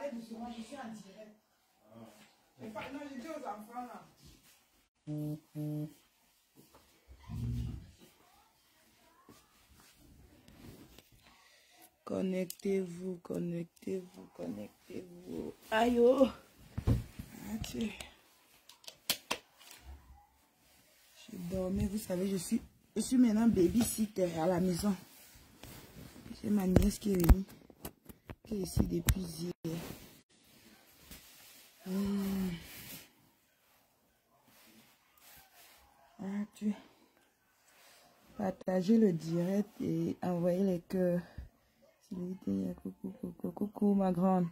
Fais doucement, je suis en direct. Non, je dis aux enfants là. Connectez-vous, connectez-vous, connectez-vous. Aïe oh. Ok. Je dormais, vous savez, je suis maintenant babysitter à la maison. C'est ma nièce qui est venue, qui est ici depuis hier. Ok. Partagez le direct et envoyez les cœurs. Coucou, coucou, coucou ma grande.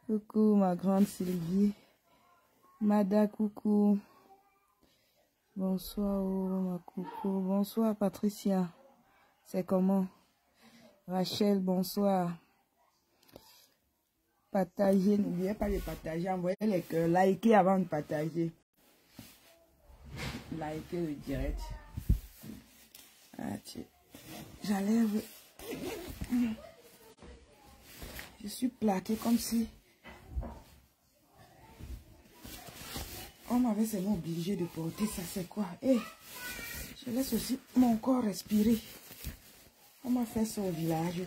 Coucou ma grande Sylvie. Mada, coucou. Bonsoir, oh, ma coucou. Bonsoir, Patricia. C'est comment? Rachel, bonsoir. Partagez, n'oubliez pas de partager. Envoyez les cœurs. Likez avant de partager. Likez le direct. Ah, j'enlève. Je suis plaquée comme si on m'avait seulement obligé de porter ça. C'est quoi? Et je laisse aussi mon corps respirer. On m'a fait ça au village.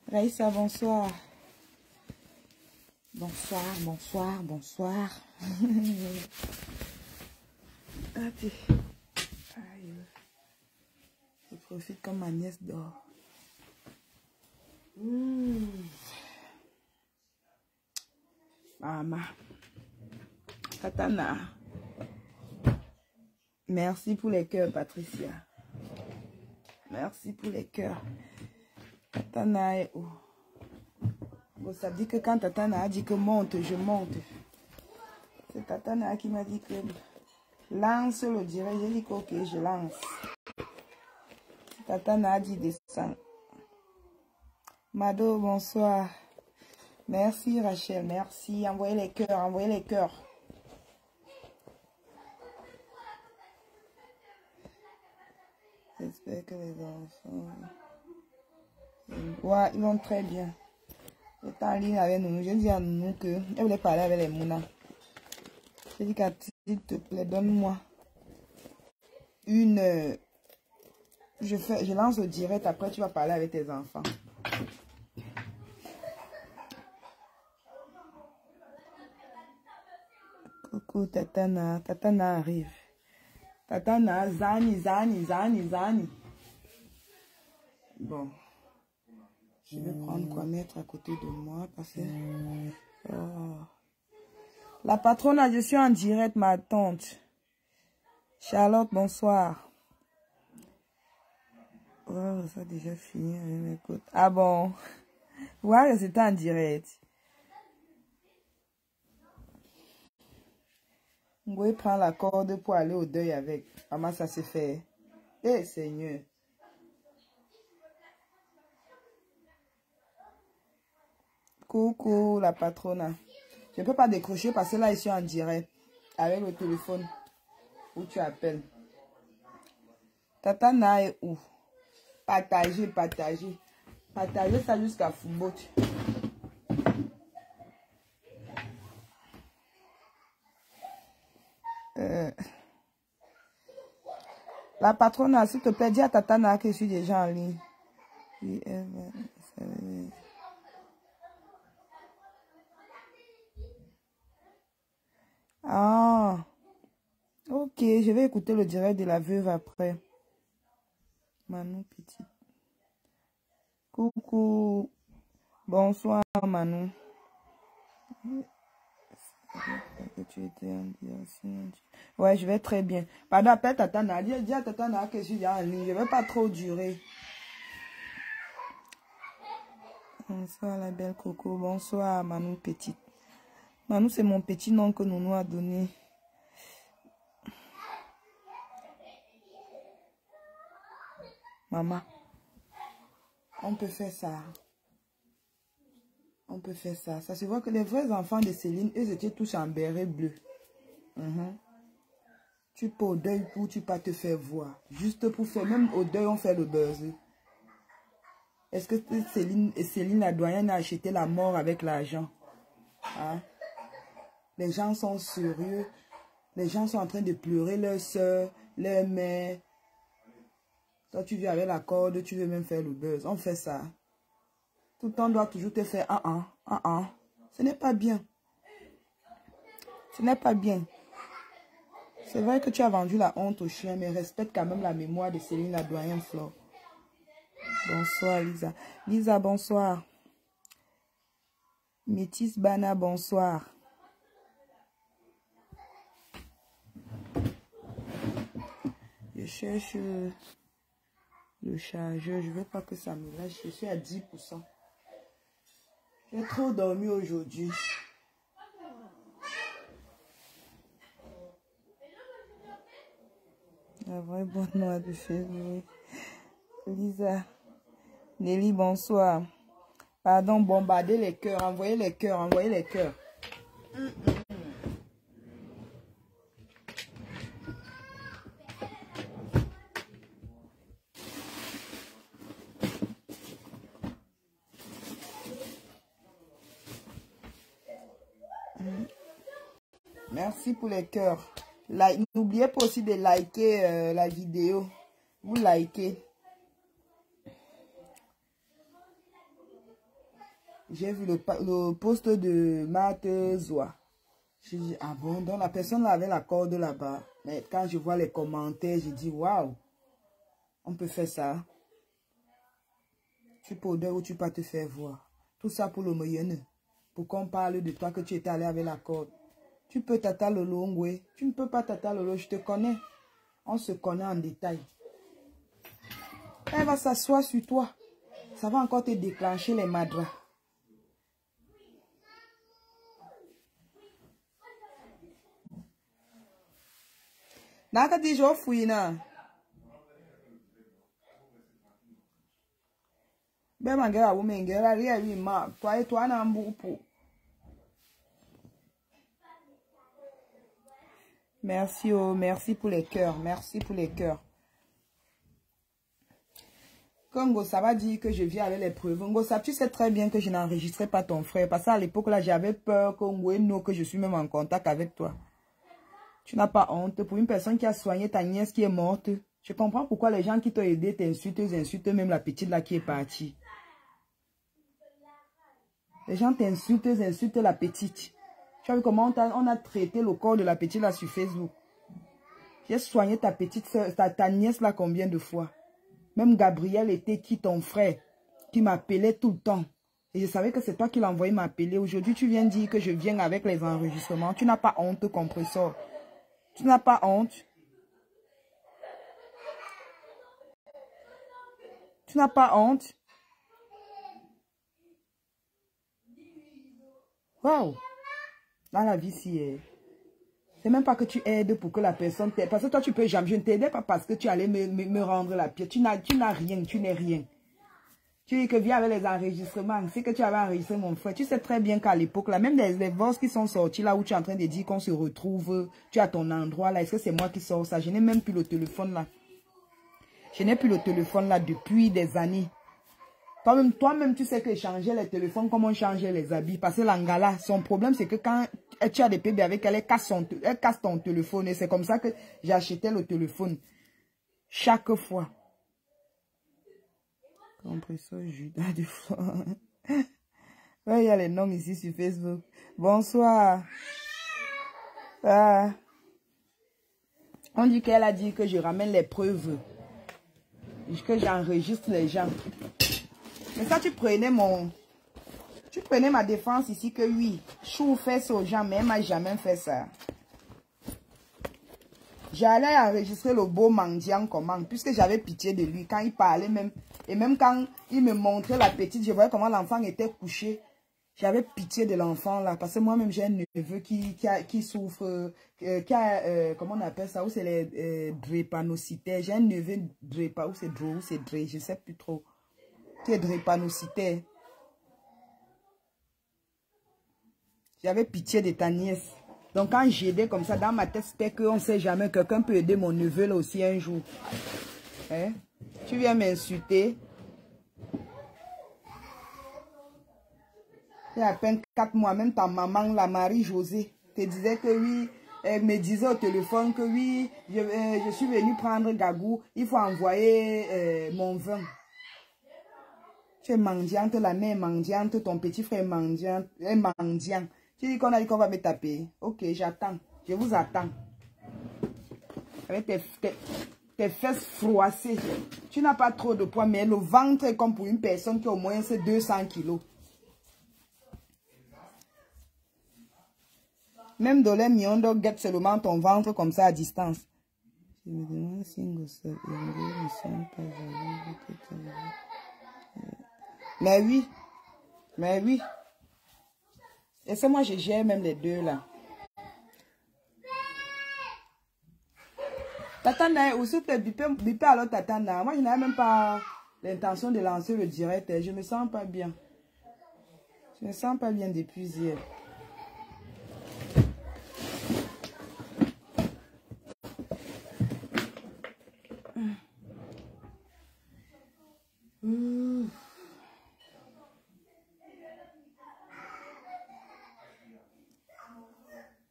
Raïssa, bonsoir. Bonsoir, bonsoir, bonsoir. Aïe. Je profite comme ma nièce dort. Maman. Katana. Merci pour les cœurs, Patricia. Merci pour les cœurs. Katana est où? Bon, ça dit que quand Tatana a dit que monte, je monte. C'est Tatana qui m'a dit que lance le direct. J'ai dit que ok, je lance. Tatana a dit descend. Mado, bonsoir. Merci Rachel, merci. Envoyez les cœurs, envoyez les cœurs. J'espère que les enfants... Ouais, ils vont très bien. J'étais en ligne avec Nounou. J'ai dit à Nounou que elle voulait parler avec les Mouna. J'ai dit s'il te plaît, donne-moi une... Je lance le direct, après tu vas parler avec tes enfants. Coucou Tatana, Tatana arrive. Tatana, Zani. Bon. Je vais prendre quoi mettre à côté de moi parce que... Oh. La patronne, je suis en direct, ma tante. Charlotte, bonsoir. Oh, ça a déjà fini. Écoute. Ah bon? Ouais, c'était en direct. Ngoé prend la corde pour aller au deuil avec. Comment ça s'est fait? Eh, Seigneur. Coucou, la patronne. Je ne peux pas décrocher parce que là, je suis en direct. Avec le téléphone. Où tu appelles. Tatana est où? Partagez. Partagez ça jusqu'à Fumbote. La patronne, s'il te plaît, dis à Tatana que je suis déjà en ligne. Ah, ok, je vais écouter le direct de la veuve après. Manon Petit. Coucou. Bonsoir, Manon. Que tu étais en direction. Ouais, je vais très bien. Pardon, appelle Tatana. Dis à Tatana que je suis déjà en ligne. Je ne vais pas trop durer. Bonsoir, la belle Coco. Bonsoir, Manon Petite. Manon, c'est mon petit nom que Nounou a donné. Maman, on peut faire ça. On peut faire ça. Ça se voit que les vrais enfants de Céline, eux étaient tous en béret bleu. Tu peux au deuil pour tu pas te faire voir. Juste pour faire, même au deuil, on fait le buzz. Est-ce que Céline la doyenne a acheté la mort avec l'argent? Hein? Les gens sont sérieux. Les gens sont en train de pleurer leur soeur, leur mère. Toi, tu viens avec la corde, tu veux même faire le buzz. On fait ça. Tout le temps, on doit toujours te faire Ce n'est pas bien. Ce n'est pas bien. C'est vrai que tu as vendu la honte au chien, mais respecte quand même la mémoire de Céline la doyenne Flore. Bonsoir, Lisa. Lisa, bonsoir. Métis Bana, bonsoir. Je cherche le chargeur. Je ne veux pas que ça me lâche. Je suis à 10%. J'ai trop dormi aujourd'hui. La vraie bonne noix de février. Lisa. Nelly, bonsoir. Pardon, bombardez les cœurs. Envoyez les cœurs. Envoyez les cœurs. Merci pour les cœurs. N'oubliez pas aussi de liker la vidéo. Vous likez. J'ai vu le post de Marthe Zoa. J'ai dit, ah bon, donc la personne avait la corde là-bas. Mais quand je vois les commentaires, j'ai dit, waouh, on peut faire ça. Tu peux odeur ou tu peux te faire voir. Tout ça pour le moyen. Pour qu'on parle de toi que tu étais allé avec la corde. Tu peux tata lolo, ngwe. Tu ne peux pas tata lolo, je te connais. On se connaît en détail. Elle va s'asseoir sur toi. Ça va encore te déclencher les madras. Naka di jo fouina. Ben mangera ou mengera ria oui ma. Toi et toi na mbupu. Merci, oh, merci pour les cœurs. Merci pour les cœurs. Congo, ça va dire que je viens avec les preuves. Congo, ça, tu sais très bien que je n'enregistrais pas ton frère. Parce qu'à l'époque, là, j'avais peur, Congo, et non, que je suis même en contact avec toi. Tu n'as pas honte. Pour une personne qui a soigné ta nièce qui est morte, je comprends pourquoi les gens qui t'ont aidé t'insultent même la petite là qui est partie. Les gens t'insultent, insultent la petite. Tu as vu comment on a traité le corps de la petite là sur Facebook. J'ai soigné ta petite soeur, ta nièce là combien de fois. Même Gabriel était qui ton frère, qui m'appelait tout le temps. Et je savais que c'est toi qui l'as envoyé m'appeler. Aujourd'hui, tu viens dire que je viens avec les enregistrements. Tu n'as pas honte, compresseur. Tu n'as pas honte. Tu n'as pas honte. Waouh. Dans la vie, si c'est même pas que tu aides pour que la personne t'aide. Parce que toi, tu peux jamais. Je ne t'aidais pas parce que tu allais me rendre la pièce. Tu n'as rien, tu n'es rien. Tu dis que viens avec les enregistrements. C'est que tu avais enregistré mon frère. Tu sais très bien qu'à l'époque, là, même les voix qui sont sortis là où tu es en train de dire qu'on se retrouve, tu as ton endroit là. Est-ce que c'est moi qui sors ça? Je n'ai même plus le téléphone là. Je n'ai plus le téléphone là depuis des années. Toi-même, tu sais que changer les téléphones, comme on changeait les habits. Parce que l'Angala, son problème, c'est que quand tu as des bébés avec elle, elle casse ton téléphone. Et c'est comme ça que j'achetais le téléphone. Chaque fois. Compresseur Judas du Flore. Ouais, il y a les noms ici sur Facebook. Bonsoir. Ah. On dit qu'elle a dit que je ramène les preuves. Que j'enregistre les gens. Mais ça, tu prenais ma défense ici que oui, Chou fait ça aux gens, mais elle m'a jamais fait ça. J'allais enregistrer le beau mendiant comment, puisque j'avais pitié de lui quand il parlait même. Et même quand il me montrait la petite, je voyais comment l'enfant était couché. J'avais pitié de l'enfant là, parce que moi-même j'ai un neveu qui souffre, comment on appelle ça, où c'est les drépanocytaires. J'ai un neveu drépa, où c'est dré, où c'est dré, je sais plus trop. Qui est drépanocytaire. J'avais pitié de ta nièce. Donc quand j'aidais comme ça, dans ma tête, c'était qu'on ne sait jamais, quelqu'un peut aider mon neveu là aussi un jour. Hein? Tu viens m'insulter. Il y a à peine 4 mois, même ta maman, la Marie-Josée, te disait que oui, elle me disait au téléphone que oui, je suis venue prendre Gagou, il faut envoyer mon vin. Tu es mendiante, la mère est mendiante, ton petit frère est mendiant. Tu dis qu'on a dit qu'on va me taper. Ok, j'attends, je vous attends. Avec tes fesses froissées. Tu n'as pas trop de poids, mais le ventre est comme pour une personne qui a au moins 200 kilos. Même dans les millions de guettes seulement ton ventre comme ça à distance. Je me demande si mais oui. Mais oui. Et c'est moi, je gère même les deux là. Tatana, aussi te biper alors Tatana. Moi, je n'avais même pas l'intention de lancer le direct. Je me sens pas bien. Je me sens pas bien depuis hier.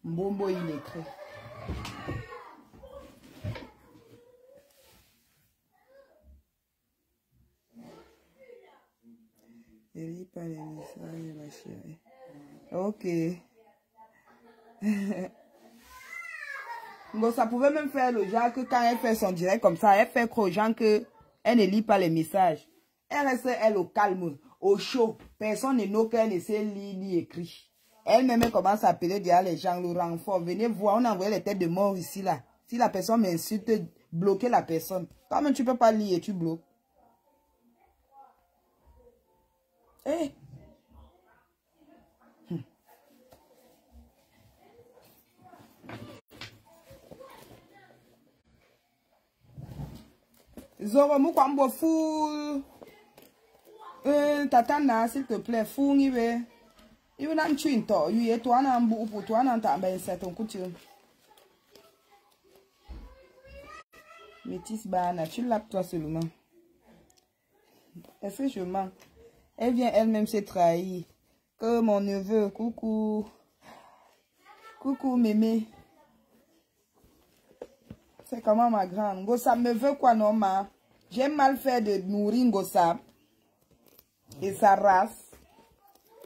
Mbombo, il écrit. Je lis pas les messages, ma chérie. Ok. Bon, ça pouvait même faire le genre que quand elle fait son direct comme ça, elle fait croire aux gens qu'elle ne lit pas les messages. Elle reste, elle, au calme, au chaud. Personne ne note qu'elle ne sait lire ni écrire. Elle-même commence à appeler déjà les gens, le renfort. Venez voir, on a envoyé les têtes de mort ici, là. Si la personne m'insulte, bloquez la personne. Quand même, tu ne peux pas lire et tu bloques. Eh. Zoro, moukwambo fou. Tatana, s'il te plaît, fou, il veut. Il veut n'en tuer, toi. Il est toi, n'en bou pour toi, n'en t'en c'est ton couture. Métis Bana, tu l'as toi seulement. Est-ce que je mens? Elle vient elle-même se trahir. Que mon neveu, coucou. Coucou, mémé. C'est comment ma grande? Gossap me veut quoi, non, ma? J'ai mal fait de nourrir Gossap et sa race.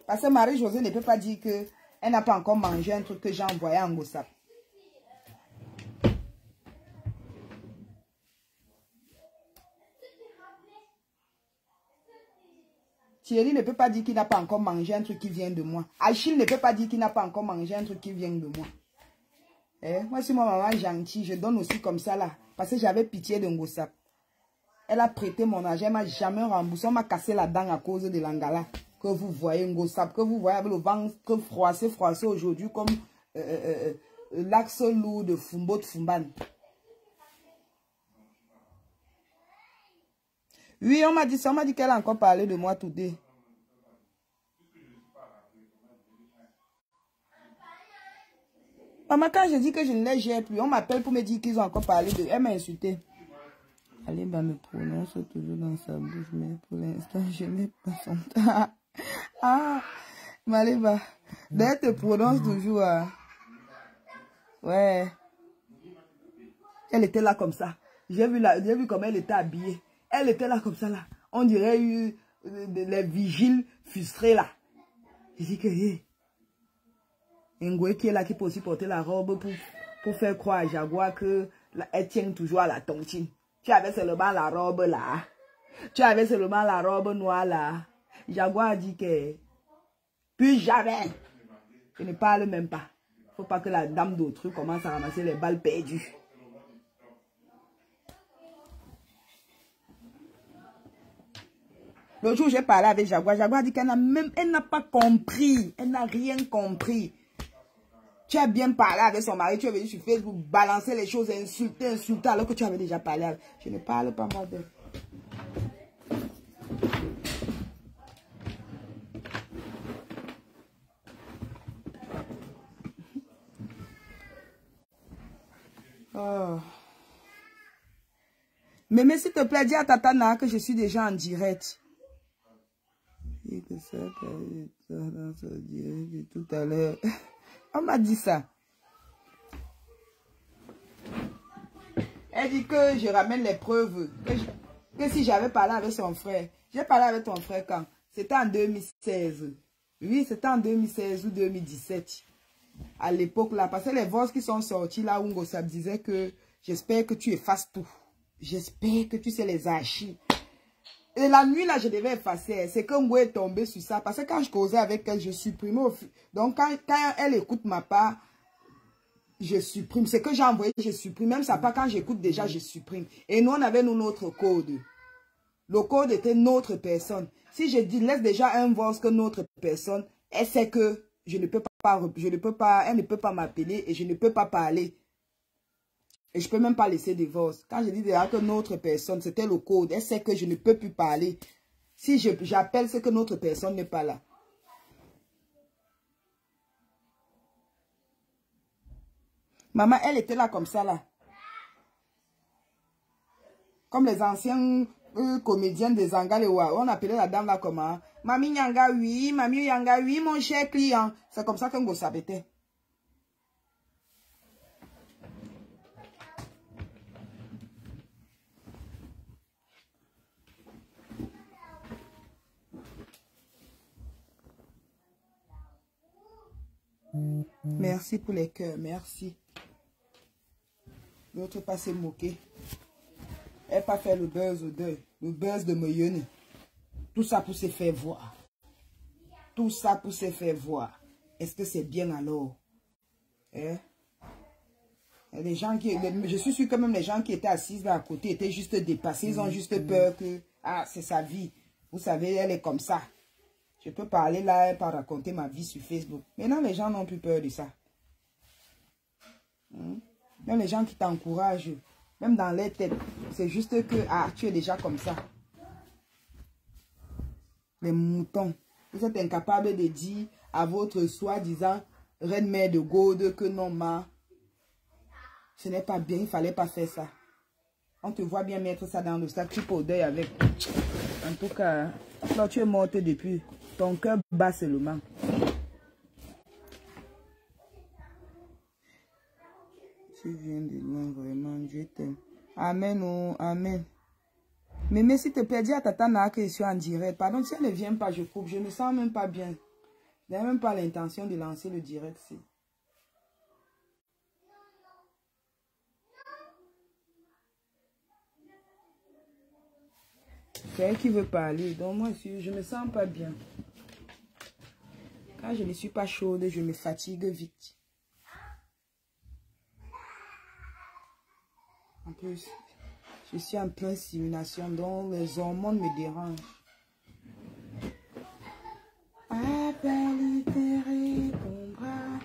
Parce que Marie-Josée ne peut pas dire qu'elle n'a pas encore mangé un truc que j'ai envoyé en Gossap. Thierry ne peut pas dire qu'il n'a pas encore mangé un truc qui vient de moi. Achille ne peut pas dire qu'il n'a pas encore mangé un truc qui vient de moi. Moi, si ma maman est gentille, je donne aussi comme ça là. Parce que j'avais pitié de Ngossap. Elle a prêté mon argent, elle m'a jamais remboursé. On m'a cassé la dent à cause de l'angala. Que vous voyez Ngossap, que vous voyez avec le ventre froissé aujourd'hui comme l'axe lourd de Fumbo de Fumban. Oui, on m'a dit ça, on m'a dit qu'elle a encore parlé de moi today. Maman, quand je dis que je ne les gère plus, on m'appelle pour me dire qu'ils ont encore parlé de... Elle m'a insulté. Aliba me prononce toujours dans sa bouche, mais pour l'instant, je n'ai pas son temps. Ah, Maliba, elle te prononce toujours. Hein. Ouais. Elle était là comme ça. J'ai vu comment elle était habillée. Elle était là comme ça, là. On dirait les vigiles frustrés, là. Je dis que, Ngwe qui est là, qui peut aussi porter la robe pour faire croire à Jaguar qu'elle tient toujours à la tontine. Tu avais seulement la robe là. Tu avais seulement la robe noire là. Jaguar a dit que, plus jamais, je ne parle même pas. Il ne faut pas que la dame d'autrui commence à ramasser les balles perdues. Le jour où j'ai parlé avec Jaguar, Jaguar a dit qu'elle n'a pas compris. Elle n'a rien compris. Tu as bien parlé avec son mari, tu es venu sur Facebook balancer les choses, insulter, alors que tu avais déjà parlé avec. Je ne parle pas moi d'elle. Oh. Mais s'il te plaît, dis à Tatana que je suis déjà en direct. dit que ça, dans ce direct tout à l'heure. On m'a dit ça. Elle dit que je ramène les preuves. Que si j'avais parlé avec son frère. J'ai parlé avec ton frère quand? C'était en 2016. Oui, c'était en 2016 ou 2017. À l'époque là. Parce que les voix qui sont sortis là, où Ngosab disait que j'espère que tu effaces tout. J'espère que tu sais les archives. Et la nuit là, je devais effacer. C'est que Ngo est tombé sur ça. Parce que quand je causais avec elle, je supprimais. Donc quand elle écoute ma part, je supprime. C'est que j'ai envoyé, je supprime. Même ça pas quand j'écoute déjà, je supprime. Et nous, on avait notre code. Le code était notre personne. Si je dis, laisse déjà un voice que notre personne, elle sait que je ne peux pas, elle ne peut pas m'appeler et je ne peux pas parler. Et je ne peux même pas laisser des voices. Quand je dis déjà que notre personne, c'était le code, elle sait que je ne peux plus parler. Si j'appelle, c'est que notre personne n'est pas là. Maman, elle était là comme ça, là. Comme les anciens comédiens des Angalewa. On appelait la dame là comment? Mami Nyanga, oui. Mami Nyanga, oui, mon cher client. C'est comme ça qu'on go s'appelait. Merci pour les cœurs, merci. L'autre pas s'est moqué. Elle pas fait le buzz au deuil. Le buzz de Moyenne. Tout ça pour se faire voir. Tout ça pour se faire voir. Est-ce que c'est bien alors? Hein? Les gens qui, je suis sûr que même les gens qui étaient assis là à côté étaient juste dépassés. Ils ont juste peur que, ah, c'est sa vie. Vous savez, elle est comme ça. Je peux parler là et pas raconter ma vie sur Facebook. Maintenant, les gens n'ont plus peur de ça. Même les gens qui t'encouragent, même dans les têtes, c'est juste que, ah, tu es déjà comme ça. Les moutons. Vous êtes incapable de dire à votre soi-disant reine mère de Gaude que non, ma, ce n'est pas bien, il ne fallait pas faire ça. On te voit bien mettre ça dans le sac, tu peux au deuil avec. En tout cas, là, tu es morte depuis. Ton cœur bat seulement. Tu viens de loin, vraiment, Dieu t'aime. Amen, oh, amen. Mais s'il te plaît, dis à Tata que je suis en direct. Pardon, si elle ne vient pas, je coupe. Je ne me sens même pas bien. Je n'ai même pas l'intention de lancer le direct. C'est elle qui veut parler. Donc moi, je ne me sens pas bien. Quand je ne suis pas chaude, je me fatigue vite. En plus, je suis en pleine simulation, donc les hormones me dérangent. Appelle ton bras.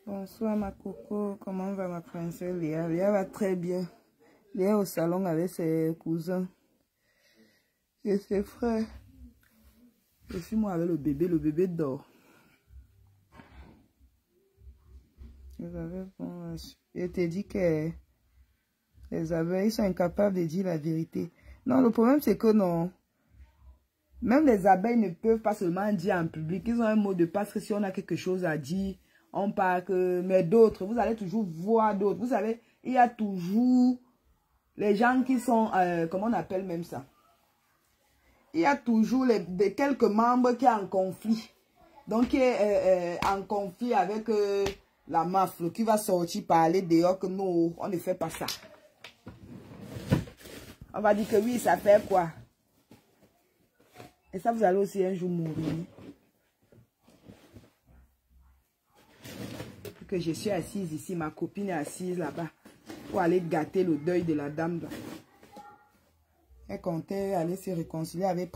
Bonsoir ma coco, comment va ma princesse Léa? Léa va très bien. Léa est au salon avec ses cousins et ses frères. Je suis moi avec le bébé dort. Je t'ai dit que les abeilles sont incapables de dire la vérité. Non, le problème c'est que non. Même les abeilles ne peuvent pas seulement dire en public. Ils ont un mot de passe que si on a quelque chose à dire, on parle que... Mais d'autres, vous allez toujours voir d'autres. Vous savez, il y a toujours les gens qui sont... comment on appelle même ça? Il y a toujours quelques membres qui sont en conflit. Donc, qui est en conflit avec la mafia qui va sortir parler dehors que non, on ne fait pas ça. On va dire que oui, ça fait quoi? Et ça, vous allez aussi un jour mourir. Que je suis assise ici, ma copine est assise là-bas. Pour aller gâter le deuil de la dame là. Elle comptait aller se réconcilier avec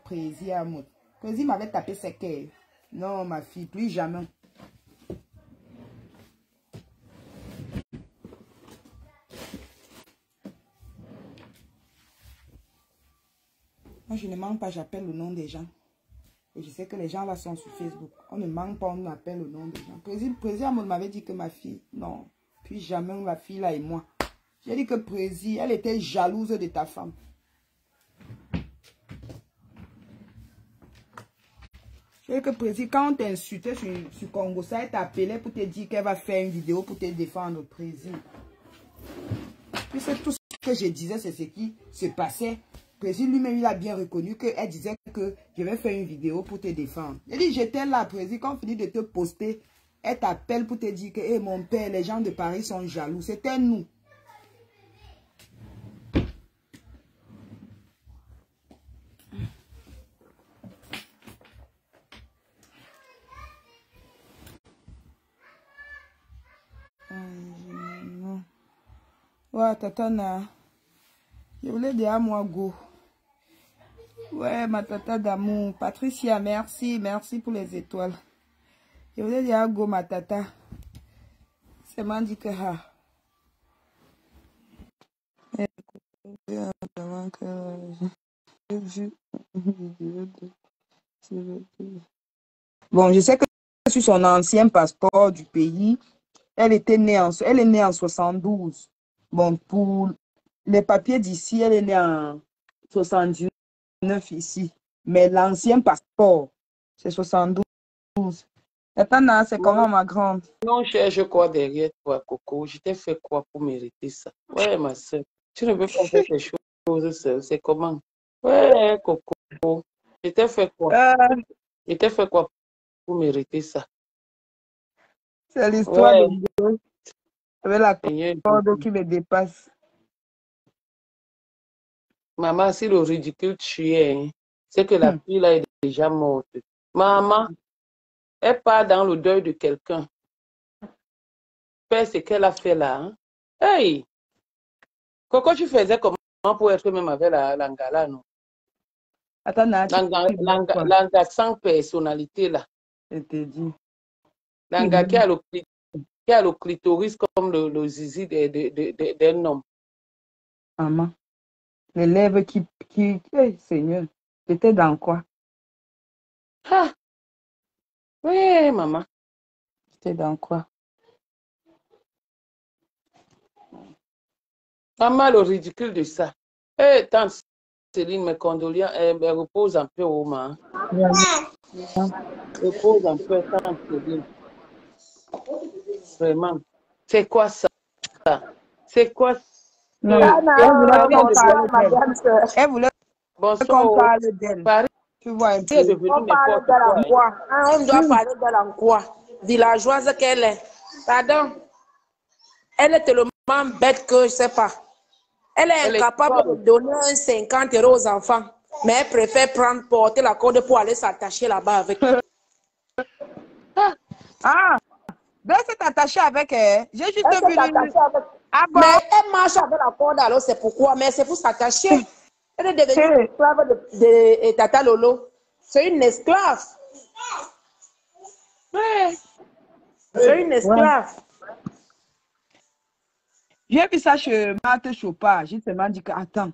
Prési Amout. Prési m'avait tapé ses cœurs. Non, ma fille, plus jamais. Moi, je ne manque pas, j'appelle le nom des gens. je sais que les gens là sont sur Facebook. On ne manque pas, on appelle au nom des gens. Président m'avait dit que ma fille, non, puis jamais ma fille là et moi. J'ai dit que Prési, elle était jalouse de ta femme. J'ai dit que Prési, quand on t'insultait sur Congo, ça elle t'appelait pour te dire qu'elle va faire une vidéo pour te défendre, Prési. Puis c'est tout ce que je disais, c'est ce qui se passait. Prési lui-même, il a bien reconnu qu'elle disait que je vais faire une vidéo pour te défendre. J'ai dit, j'étais là, Prési, quand on finit de te poster, elle t'appelle pour te dire que, hey, mon père, les gens de Paris sont jaloux. C'était nous. Ouais, Tatana. Je voulais dire à moi, go. Ouais, ma tata d'amour. Patricia, merci. Merci pour les étoiles. Je voulais dire à go, ma tata. C'est m'a dit que ha. Bon, je sais que sur son ancien passeport du pays, elle est née en 72. Bon, pour les papiers d'ici, elle est née en 79 ici. Mais l'ancien passeport, c'est 72. Attends, c'est comment ma grande? Non, cherche quoi derrière toi, Coco? Je t'ai fait quoi pour mériter ça? Ouais, ma soeur. Tu ne peux pas faire tes choses seule. C'est comment? Ouais, Coco. Je t'ai fait quoi? Je t'ai fait quoi pour mériter ça? C'est l'histoire Ouais. de Dieu. Avec la corde qui me dépasse. Maman, si le ridicule tu es, hein, c'est que la fille là est déjà morte. Maman, elle part dans le deuil de quelqu'un. Faire ce qu'elle a fait là. Hein? Hey! Coco, tu faisais comment pour être même avec la Ngala, non? Attends, Langa sans personnalité là. Je te dis. Langa qui a le clitoris comme le zizi d'un homme. Maman. Les lèvres qui hey, Seigneur. T'étais dans quoi? Ah! Oui, maman. T'étais dans quoi? Maman, le ridicule de ça. Eh, tante Céline, mes condoléances, elle repose un peu au main. Repose un peu, tante Céline. Vraiment. C'est quoi ça? C'est quoi ça? Non, elle voulait qu'on parle d'elle. Tu vois un peu. On parle d'elle en quoi? On doit parler d'elle en quoi? Villageoise qu'elle est. Pardon. Elle est tellement bête que je ne sais pas. Elle est incapable de donner 50 € aux enfants. Mais elle préfère porter la corde pour aller s'attacher là-bas avec. Ah! Donc, c'est attaché avec elle. J'ai juste vu Ah bon? Mais elle marche avec la corde, alors c'est pourquoi. Mais c'est pour s'attacher. Elle est devenue esclave de Tata Lolo. C'est une esclave. Ouais. C'est une esclave. J'ai vu ça chez Marthe Chopard. J'ai seulement dit que, attends,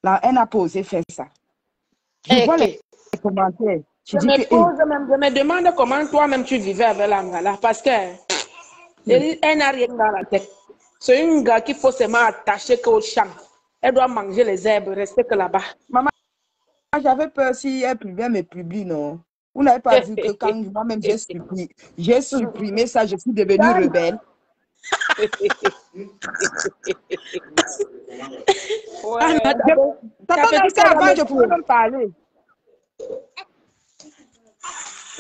là, elle n'a pas osé faire ça. Je vois les commentaires. Je me demande comment toi-même tu vivais avec la Ngala. Parce que elle n'a rien dans la tête. C'est une gars qu'il faut seulement attacher qu'au champ. Elle doit manger les herbes, rester que là-bas. Maman, j'avais peur si elle me publie, non? Vous n'avez pas vu que quand moi-même j'ai supprimé ça, je suis devenue rebelle. Ouais. Avant, je pouvais même parler.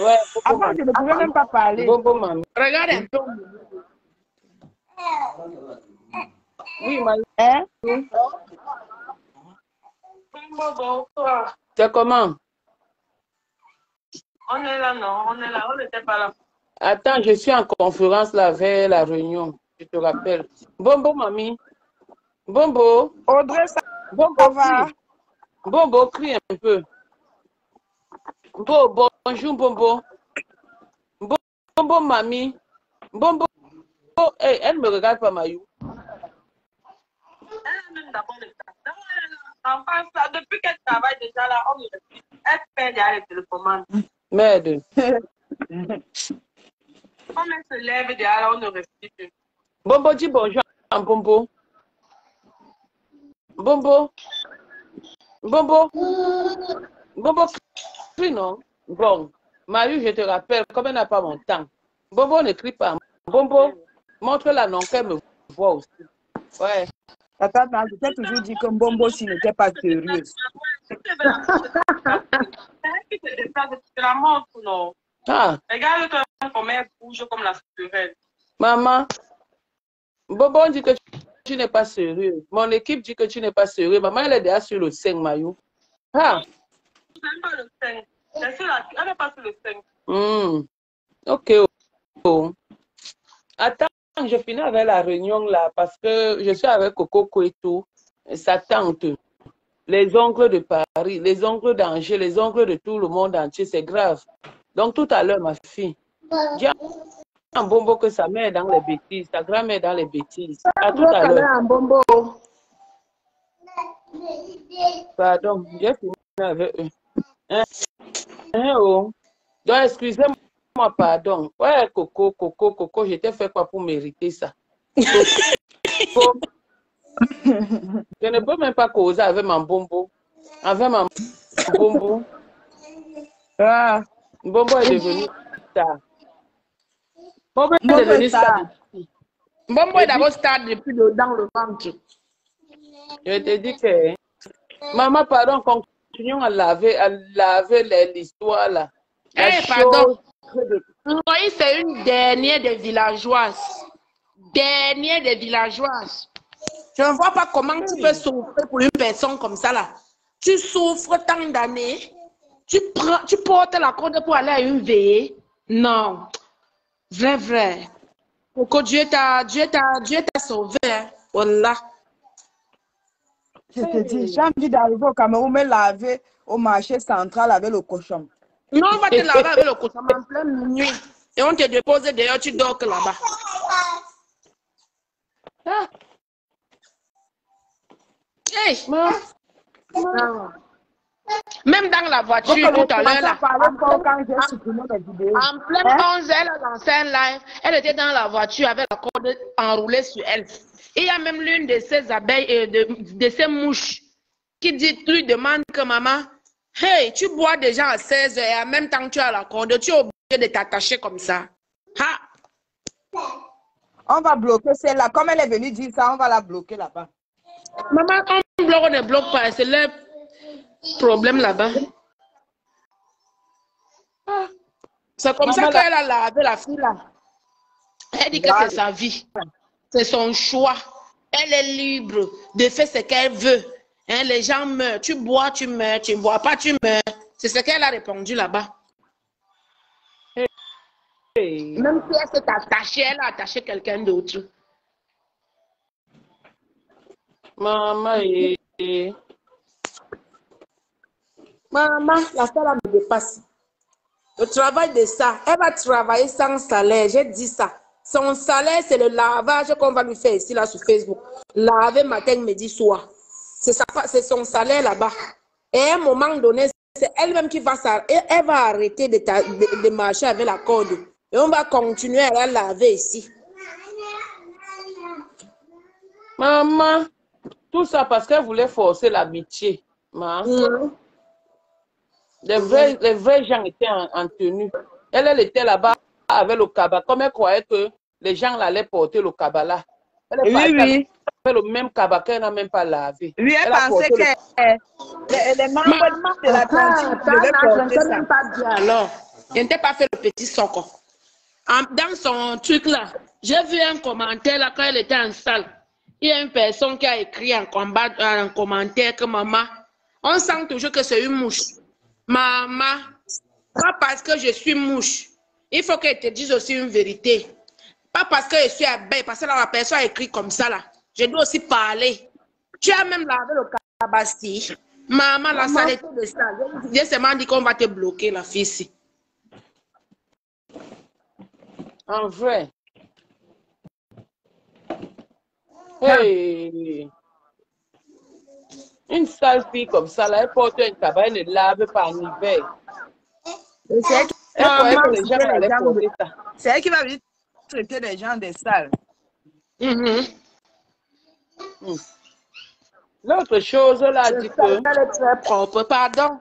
Ouais, avant, je ne pouvais même pas parler. Regarde un peu. Oui, ma... Hein? C'est comment? On est là, non? On est là, on n'était pas là. Attends, je suis en conférence là vers la réunion. Je te rappelle. Bombo, mamie. Bombo. Audrey, ça va? Bombo, crie un peu. Bonjour, Bombo. Bombo, mamie. Bombo. Hey, elle ne me regarde pas, Mayou. Enfin, ça, depuis qu'elle travaille déjà là, on ne respecte. Elle fait derrière les télécommandes. Merde. Quand elle se lève derrière là, on ne respecte plus. Bombo, dis bonjour à Bombo. Bombo. Bombo. Bombo, crie, non? Bon, Marie, je te rappelle, comme elle n'a pas mon temps. Bombo ne crie pas. Bombo, montre-la non qu'elle me voit aussi. Ouais. Tata, je t'ai toujours dit que Mbombo s'il n'était pas sérieuse. C'est elle qui se déplace, c'est la montre, non? Ah, Regarde comment elle bouge comme la sauterelle. maman, Bombo dit que tu n'es pas sérieux. Mon équipe dit que tu n'es pas sérieux. Maman, elle est déjà sur le 5 maillot. Ah. Je n'aime pas le 5. Elle n'est pas sur le 5. Ok. Oh. Attends, je finis avec la réunion là parce que je suis avec Coco Kouetou, sa tante, les oncles de Paris, les oncles d'Angers, les oncles de tout le monde entier. C'est grave. Donc tout à l'heure, ma fille, dis à Bombo que sa mère est dans les bêtises, sa grand-mère est dans les bêtises. À tout à l'heure. Pardon, j'ai fini avec eux. Oh. Donc, excusez-moi, pardon. Ouais, Coco, je t'ai fait quoi pour mériter ça? Coco, je ne peux même pas causer avec mon Bombo. Avec mon Bombo. Ah, Bombo est devenu star. Bombo est devenu star. Bombo est d'abord star depuis dans le ventre. Je te dis que... Maman, pardon, continuons à laver l'histoire là. Pardon. Oui, c'est une dernière des villageoises. Dernière des villageoises. Je ne vois pas comment tu peux souffrir pour une personne comme ça là. Tu souffres tant d'années. Tu portes la corde pour aller à une veillée. Non. Vrai. Pourquoi Dieu t'a sauvé. Hein? Voilà. je te dis, j'ai envie d'arriver au Cameroun, me laver au marché central avec le cochon. Non, on va te laver avec le cochon en pleine nuit. Et on te dépose d'ailleurs, tu dors que là-bas. Ah. Hey. Même dans la voiture tout à l'heure là. En pleine 11 heures, elle a lancé un live. Elle était dans la voiture avec la corde enroulée sur elle. Et il y a même l'une de ces abeilles et de ces mouches qui lui demande que maman, hey, tu bois déjà à 16 heures et en même temps tu as la corde, tu es obligé de t'attacher comme ça. Ha! On va bloquer celle-là. Comme elle est venue dire ça, on va la bloquer là-bas. Maman, on bloque, on ne bloque pas. C'est le problème là-bas. C'est comme ça qu'elle a lavé la fille là. Elle dit que c'est sa vie. C'est son choix. Elle est libre de faire ce qu'elle veut. Hein, les gens meurent. Tu bois, tu meurs. Tu ne bois pas, tu meurs. C'est ce qu'elle a répondu là-bas. Hey. Même si elle s'est attachée, elle a attaché quelqu'un d'autre. Maman, Maman, la fille là me dépasse. Le travail de ça, elle va travailler sans salaire. J'ai dit ça. Son salaire, c'est le lavage qu'on va lui faire ici, là, sur Facebook. Laver matin, midi, soir. C'est son salaire là-bas. Et à un moment donné, c'est elle-même qui va s'arrêter. Elle va arrêter de marcher avec la corde. Et on va continuer à la laver ici. Maman, tout ça parce qu'elle voulait forcer l'amitié. Les vrais gens étaient en tenue. Elle était là-bas avec le cabas. Comme elle croyait que les gens allaient porter le cabas là. Elle est avec le même cabas qu'elle n'a même pas lavé. Oui, elle pensait que les membres de la cantine devaient porter ça. Pas bien alors. Elle n'était pas fait le petit socle. Dans son truc là, j'ai vu un commentaire là quand elle était en salle. Il y a une personne qui a écrit en commentaire que maman, on sent toujours que c'est une mouche. Maman, pas parce que je suis mouche. Il faut qu'elle te dise aussi une vérité. Pas parce que je suis abeille, parce que là, la personne a écrit comme ça là. Je dois aussi parler. Tu as même lavé le cabassi. Maman, la salle était de ça. J'ai seulement dit qu'on va te bloquer la fille ici. En vrai. Hey. Une sale fille comme ça, là, elle porte un tabac, elle ne lave pas en hiver. C'est elle qui Elle croyait que va les gens traiter les allaient gens porter ça. c'est elle qui va venir traiter les gens des salles. L'autre chose, là, dit que... Elle est très propre, pardon.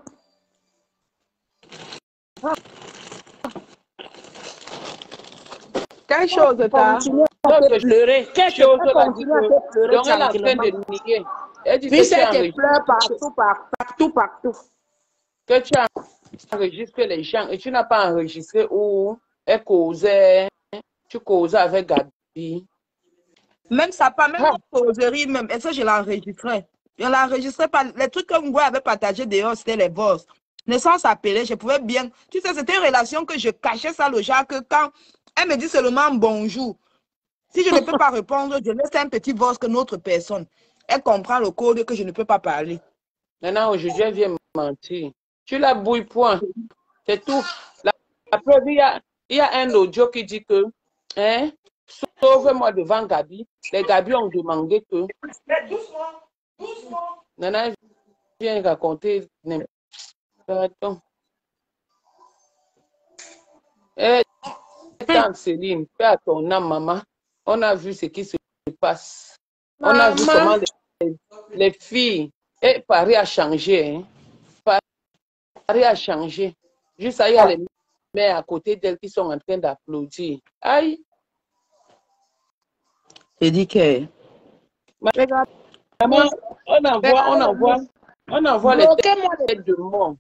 Quelle chose t'as? Continue à te pleurer. L'autre chose, là, dit Continue à que... te pleurer Donc, elle est en train tranquillement. de nier. Elle dit Puis que tu c'est enregistres, tes pleurs partout. que tu enregistres les gens et tu n'as pas enregistré où elle causait, tu causais avec Gabi. Même ça, pas même Ah, notre causerie, même. Et ça, je l'enregistrais. Je l'enregistrais pas. Les trucs que Ngoué avait partagé dehors, c'était les boss. Ne sans s'appeler, je pouvais bien. Tu sais, c'était une relation que je cachais ça le genre que quand elle me dit seulement bonjour, si je ne peux pas répondre, je laisse un petit boss que notre personne. Elle comprend le code que je ne peux pas parler. maintenant, aujourd'hui, elle vient me mentir. Tu la bouilles point. C'est tout. La preuve, il y a un audio qui dit que, hein, sauve-moi devant Gabi. Les Gabi ont demandé que. Nana vient raconter. Pardon. Tante Céline, fais à ton âme, maman. On a vu ce qui se passe. On a vu comment les filles. Et Paris a changé. Hein. Paris a changé. Juste ça, il y a les mères à côté d'elle qui sont en train d'applaudir. Aïe. Je dis que. Maman, on envoie les têtes de mort.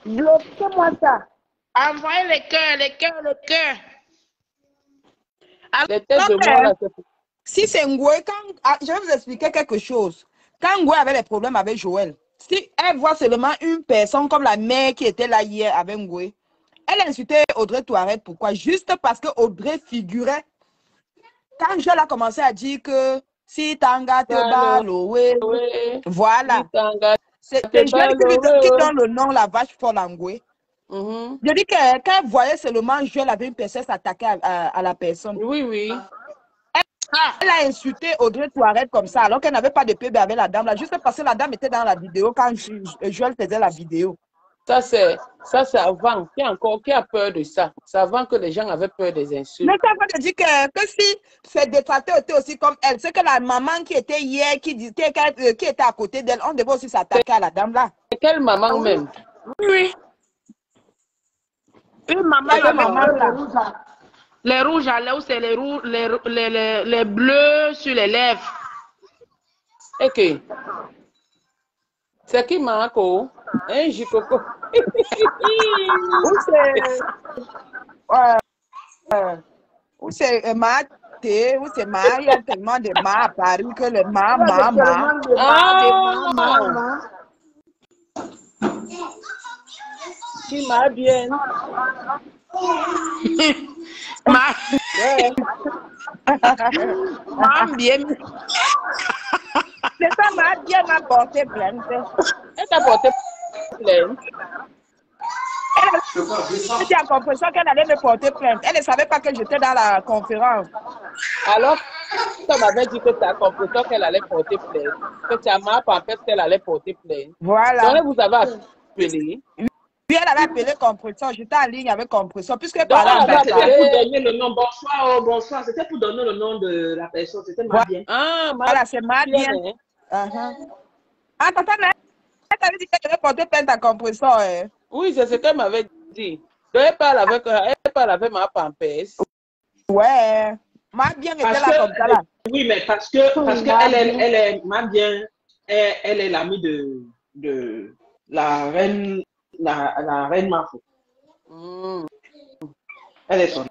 Bloquez-moi ça. Envoyez les cœurs. Les têtes de mort, là, c'est... Si c'est Ngoué, je vais vous expliquer quelque chose. Quand Ngoué avait des problèmes avec Joël, si elle voit seulement une personne comme la mère qui était là hier avec Ngoué, elle insultait Audrey Touareg. Pourquoi? Juste parce que Audrey figurait. Quand Joël a commencé à dire que si Tanga te baloé, voilà. C'est Joël qui donne le nom la vache folle à Ngoué. Je dis que quand elle voyait seulement Joël avait une personne s'attaquer à la personne. Oui. Elle a insulté Audrey Touareg comme ça, alors qu'elle n'avait pas de PB avec la dame, là, juste parce que la dame était dans la vidéo quand Joël faisait la vidéo. Ça, c'est avant. Qui a peur de ça? C'est avant que les gens avaient peur des insultes. Mais ça veut dire que si ces détracteurs étaient aussi comme elle, c'est que la maman qui était hier, qui était à côté d'elle, on devait aussi s'attaquer à la dame là. Quelle maman même? Oui. Une maman, là. Les rouges à lèvres, c'est les bleus sur les lèvres. Ok. C'est qui Marco? Hein, Jikoko? Ou c'est Maté, ou c'est Ma. Il y a tellement de Ma à Paris que le Ma. Qui m'a bien? Bien. C'est ça, Ma bien m'a porté plainte. Elle t'a porté plainte? J'étais en compréhension qu'elle allait me porter plainte. Elle ne savait pas que j'étais dans la conférence. Alors, tu m'avais dit que tu as compris qu'elle allait porter plainte. Que tu as mal pensé qu'elle allait porter plainte. Voilà. Donc, vous avez appelé. Puis elle avait appelé compression. J'étais en ligne avec compression. Puisque C'était pour donner le nom. Bonsoir. C'était pour donner le nom de la personne. C'était Mabien. Ah, voilà, c'est Mabien. Ah, tata, elle t'avait dit qu'elle devait porter plainte à compression. Oui, c'est ce qu'elle m'avait dit. Donc, elle parle avec ma pampers. Ouais. Mabien était là comme ça. Là. Oui, mais parce que elle est Mabien, elle est l'amie de la reine. La reine Mafo. Elle est son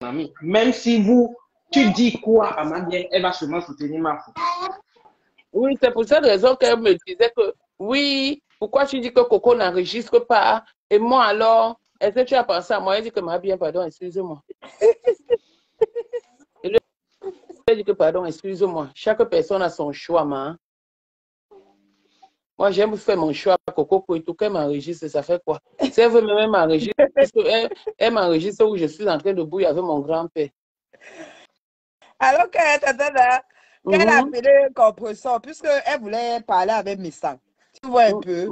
amie. Même si tu dis quoi à Mabien, elle va seulement soutenir Mafo. Oui, c'est pour cette raison qu'elle me disait que oui, pourquoi tu dis que Coco n'enregistre pas? Et moi alors, est-ce que tu as pensé à moi? Elle dit que Mabien, pardon, excuse-moi. Elle dit que pardon, excuse-moi. Chaque personne a son choix, man. Moi, j'aime faire mon choix. Coco, pour tout qu'elle m'enregistre, ça fait quoi? Si elle veut même m'enregistrer, elle m'enregistre où je suis en train de bouillir avec mon grand-père. Alors que, tata, qu'elle a appelé compresseur, puisqu'elle voulait parler avec Missang. Tu vois un peu?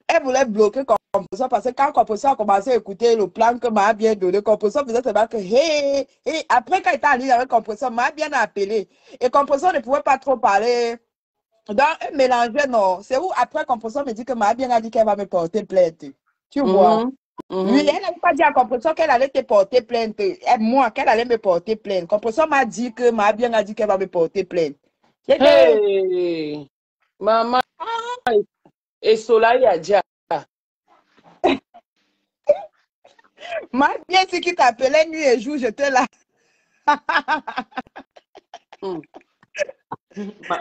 Elle voulait bloquer compresseur parce que quand compresseur a commencé à écouter le plan que m'a bien donné, compresseur faisait seulement que hey, hey. Après, quand il était en ligne avec compresseur, m'a bien appelé. Et compresseur ne pouvait pas trop parler. Donc, elle mélangeait, non. C'est où après compresseur me dit que m'a bien a dit qu'elle va me porter plainte. Tu vois? Oui, elle n'avait pas dit à compresseur qu'elle allait te porter plainte. Moi, qu'elle allait me porter plainte. Compresseur m'a dit que m'a bien a dit qu'elle va me porter plainte. Hey, maman et Soleil a déjà. M'a bien si qui t'appelait nuit et jour, j'étais là.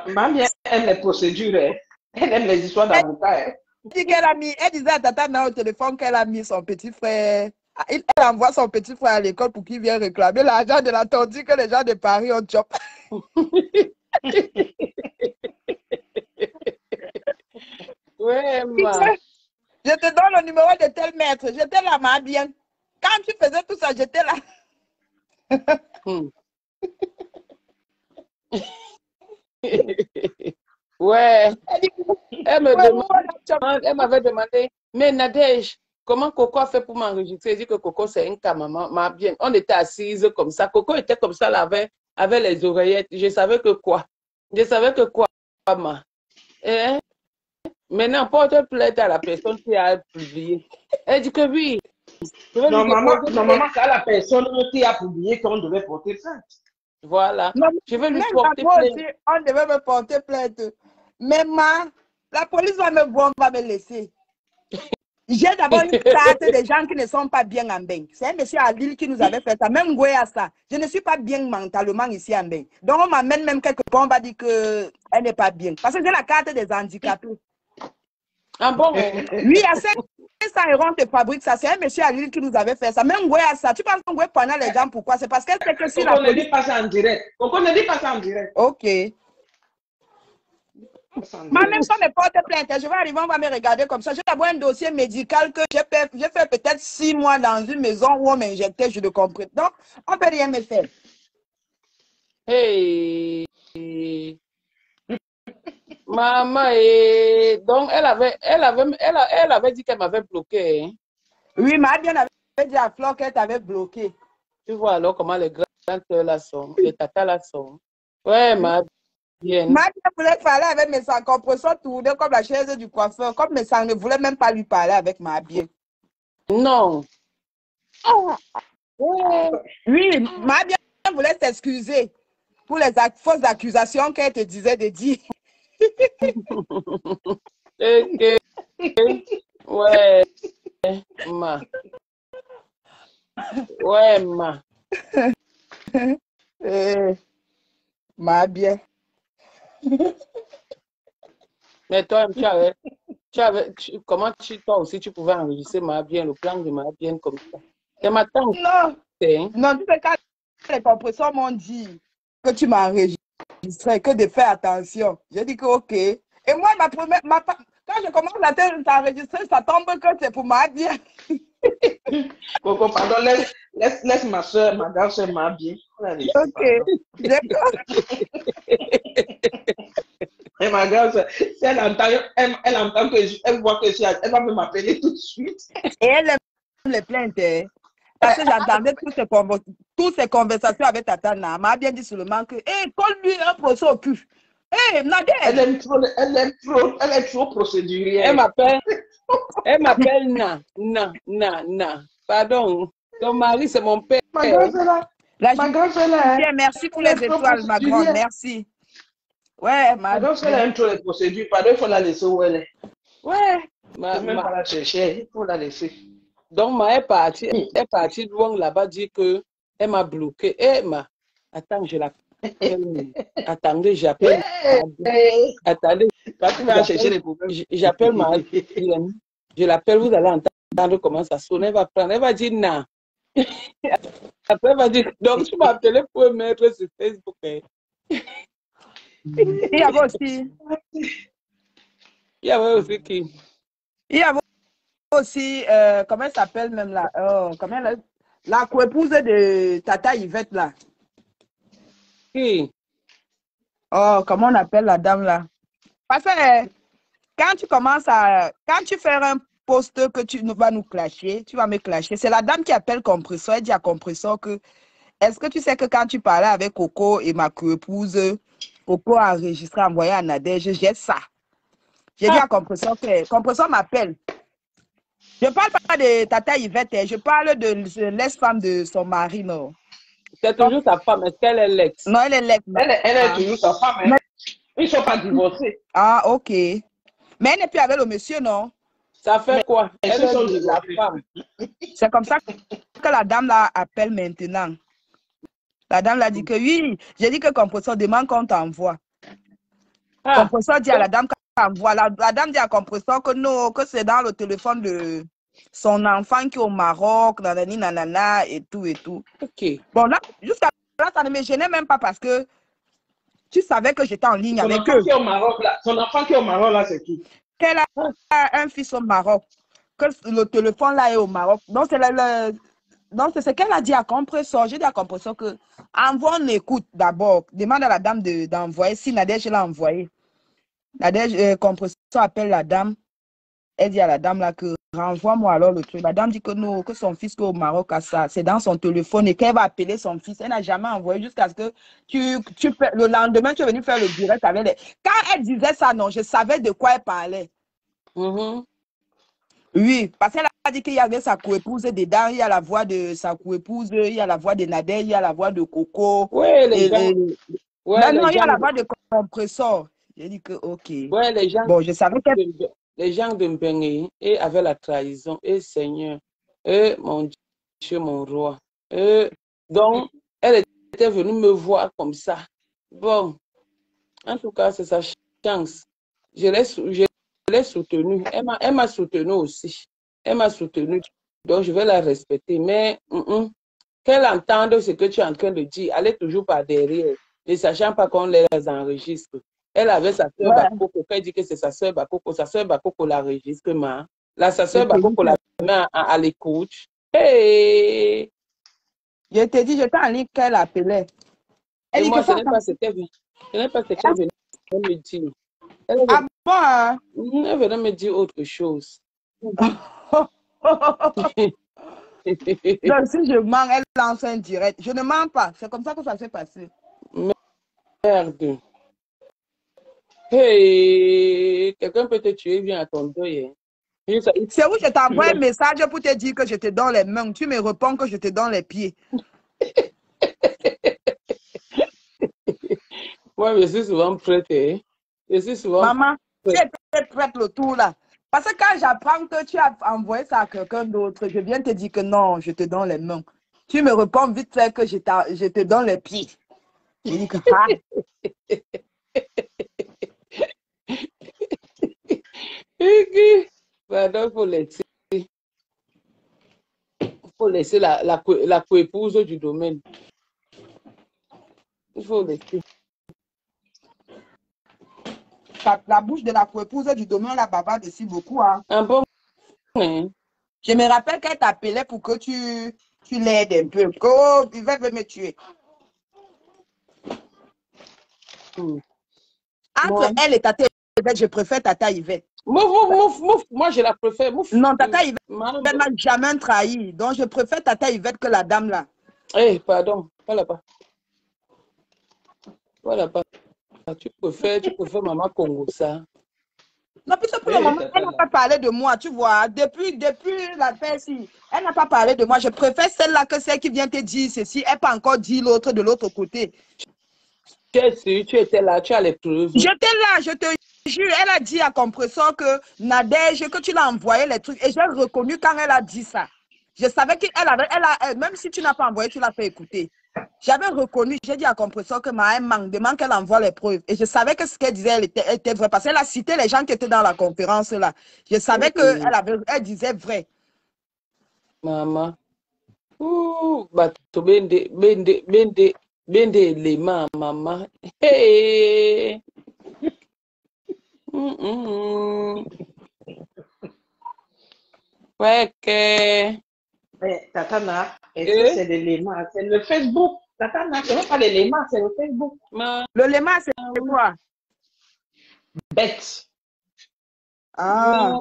Ma bien aime les procédures, hein. Elle aime les histoires d'avocat. Hein. Elle disait à Tata Nana au téléphone qu'elle a mis son petit frère. Elle envoie son petit frère à l'école pour qu'il vienne réclamer l'argent de la tortue que les gens de Paris ont job. Ouais, ma. Je te donne le numéro de tel maître. J'étais là, ma bien. Quand tu faisais tout ça, j'étais là. Ouais. Elle m'avait demandé, mais Nadège, comment Coco a fait pour m'enregistrer? Elle dit que Coco, c'est un cas, maman. Ma bien. On était assises comme ça. Coco était comme ça, là, avec les oreillettes. Je savais que quoi? Je savais que quoi, maman? Eh? Maintenant, porte plainte à la personne qui a publié. Elle dit que oui. Normalement, c'est à la personne qui a publié qu'on devait porter plainte. Voilà. Non, je vais lui même porter moi plainte. aussi, on devait me porter plainte. Mais la police va me voir, va me laisser. J'ai d'abord une carte des gens qui ne sont pas bien en bain. C'est un monsieur à Lille qui nous avait fait ça. Même à ça. Je ne suis pas bien mentalement ici en bain. Donc on m'amène même quelque part, on va dire qu'elle n'est pas bien. Parce que j'ai la carte des handicapés. Ah bon? Oui, à 500 € on te fabrique ça. C'est un monsieur à Lille qui nous avait fait ça. Même à ça. Tu penses qu'on va prendre les gens pourquoi? C'est parce qu'elle sait que si la police... On ne dit pas ça en direct. On ne dit pas ça en direct. Ok. Moi-même, sans me porter plainte, je vais arriver, on va me regarder comme ça. J'ai d'abord un dossier médical que j'ai fait peut-être 6 mois dans une maison où on m'injectait, je le comprends. Donc, on ne peut rien me faire. Hey. Maman, et donc elle avait dit qu'elle m'avait bloqué. Hein? Oui, ma bien avait dit à Flore qu'elle t'avait bloqué. Tu vois alors comment les grandes soeurs là sont, les tatas là sont. Ouais, ma bien. Ma bien voulait parler avec mes sangs, compression tournée comme la chaise du coiffeur, comme mes sangs ne voulaient même pas lui parler avec ma bien. Non. Oui, ma bien voulait s'excuser pour les fausses accusations qu'elle te disait de dire. Ouais, ma. Ouais, ma. Ma bien. Mais toi, comment toi aussi tu pouvais enregistrer ma bien, le plan de ma bien comme ça? C'est ma tante. Non, tu sais, quand les compresseurs m'ont dit que tu m'as enregistré, que de faire attention. J'ai dit que ok. Et moi, quand je commence à t'enregistrer, ça tombe que c'est pour ma bien. Coco, pardon, laisse ma soeur, ma grande soeur, ma bien. Ok, d'accord. Et ma grande soeur, si elle entend que elle voit que elle va m'appeler tout de suite. Et elle aime les plaintes. Parce que j'entendais toutes ces conversations avec Tatana. Elle m'a bien dit seulement que, colle-lui un procès au cul. Nadège. Elle est trop procédurière. Elle m'appelle Na. Pardon. Ton mari, c'est mon père. Ma grande soeur là. Merci pour les étoiles, ma grande. Merci. Ouais, ma grande soeur aime trop les procédures. Pardon, il faut la laisser où elle est. Ouais. Je ne vais même pas la chercher. Il faut la laisser. Donc, elle est partie loin là-bas, dit qu'elle m'a bloqué. Attends, je l'appelle. Attendez, j'appelle. Attendez. Quand tu vas chercher les problèmes. J'appelle ma je l'appelle, vous allez entendre comment ça sonne. Elle va prendre, elle va dire non. Après, elle va dire, donc tu m'as appelé pour me mettre sur Facebook. Il y avait aussi. Il y avait aussi qui? Il y avait aussi, comment elle s'appelle même là? La coépouse de Tata Yvette là. Qui? Oh, comment on appelle la dame là? Parce que quand tu commences à... Quand tu fais un post que tu vas nous clasher, tu vas me clasher. C'est la dame qui appelle Compressor. Elle dit à Compressor que... Est-ce que tu sais que quand tu parlais avec Coco et ma co-épouse, Coco a enregistré, envoyé à Nadège, j'ai ça. J'ai dit à Compressor que... Compressor m'appelle. Je ne parle pas de Tata Yvette, je parle de l'ex-femme de son mari, non. C'est toujours sa femme. Est-ce qu'elle est l'ex? Non, elle est l'ex. Elle est toujours sa femme. Hein. Ils ne sont pas divorcés. Ah, ok. Mais elle n'est plus avec le monsieur, non? Ça fait quoi? Elle Ils sont est la divorcés. femme. C'est comme ça que la dame là appelle maintenant. La dame l'a dit que oui. J'ai dit que Compressor demande qu'on t'envoie. Compressor dit à la dame qu'on t'envoie. La dame dit à Compressor que non, que c'est dans le téléphone de son enfant qui est au Maroc, nanani, nanana, et tout, et tout. Ok. Bon, là, jusqu'à là, ça ne me gênait même pas parce que tu savais que j'étais en ligne avec eux. Son enfant qui est au Maroc, là, c'est qui? Qu'elle a un fils au Maroc. Que le téléphone là est au Maroc. Donc, c'est ce qu'elle a dit à Compressor. J'ai dit à Compressor que envoie une écoute d'abord. Demande à la dame d'envoyer. Si Nadège l'a envoyé. Nadège, Compressor appelle la dame. Elle dit à la dame là que renvoie-moi alors le truc. La dame dit que non, que son fils est au Maroc à ça. C'est dans son téléphone et qu'elle va appeler son fils. Elle n'a jamais envoyé jusqu'à ce que le lendemain, tu es venu faire le direct avec elle. Quand elle disait ça, non, je savais de quoi elle parlait. Oui, parce qu'elle a dit qu'il y avait sa coépouse dedans, il y a la voix de sa coépouse, il y a la voix de Nadège, il y a la voix de Coco. Oui, les gens. Non, il y a la voix de Compressor. J'ai dit que, ok. Ouais, les gens. Bon, je savais que... Les gens de Mbengé et avec la trahison, et Seigneur, et mon Dieu, mon roi. Donc, elle était venue me voir comme ça. Bon, en tout cas, c'est sa chance. Je l'ai soutenue. Elle m'a soutenue aussi. Elle m'a soutenue. Donc, je vais la respecter. Mais qu'elle entende ce que tu es en train de dire, elle est toujours par derrière, ne sachant pas qu'on les enregistre. Elle avait sa soeur Bakoko, elle dit que c'est sa soeur Bakoko. Sa soeur Bakoko l'enregistre, sa soeur Bakoko la met à l'écoute. Hey! Je t'ai dit, j'étais en ligne qu'elle appelait. Elle dit moi, ce n'est pas ce qu'elle venait me dire. Ah bon? Hein? Elle venait me dire autre chose. Donc, si je mens, elle lance un direct. Je ne mens pas. C'est comme ça que ça s'est passé. Merde. Hey, quelqu'un peut te tuer, viens à ton deuil. C'est où je t'envoie un message pour te dire que je te donne les mains. Tu me réponds que je te donne les pieds. Moi, je suis souvent prête. Je suis souvent Maman, tu es prête le tour là. Parce que quand j'apprends que tu as envoyé ça à quelqu'un d'autre, je viens te dire que non, je te donne les mains. Tu me réponds vite fait que je te donne les pieds. Je dis que donc, il faut laisser la coépouse du domaine. Il faut laisser. La bouche de la coépouse du domaine, la bavarde dessus beaucoup. Hein. Un bon. Hein? Je me rappelle qu'elle t'appelait pour que tu l'aides un peu. Oh, il va me tuer. Entre elle et Tata Yvette, je préfère Tata Yvette. Moi, je la préfère. Non, Tata Yvette ne m'a jamais trahi. Donc, je préfère Tata Yvette que la dame là. Eh, pardon. Voilà pas. Voilà pas. Tu préfères Maman Congo, ça. Non, puisque pour le moment, elle n'a pas parlé de moi, tu vois. Depuis la fête-ci, elle n'a pas parlé de moi. Je préfère celle-là que celle qui vient te dire ceci. Elle n'a pas encore dit l'autre de l'autre côté. Tu étais là, tu as les preuves. J'étais là, je te jure. Elle a dit à Compressor que Nadège, que tu l'as envoyé les trucs. Et j'ai reconnu quand elle a dit ça. Je savais qu'elle avait, même si tu n'as pas envoyé, tu l'as fait écouter. J'avais reconnu, j'ai dit à Compressor que Maë demande qu'elle envoie les preuves. Et je savais que ce qu'elle disait, elle était vrai. Parce qu'elle a cité les gens qui étaient dans la conférence là. Je savais qu'elle disait vrai. Maman. Ouh, bato bende les mains, maman. Hey. Ouais, que. Mais Tatana, est-ce que c'est l'élément? C'est le Facebook. Tata, ce n'est pas l'élément, c'est le Facebook. Le léma, c'est quoi? Bête. Ah.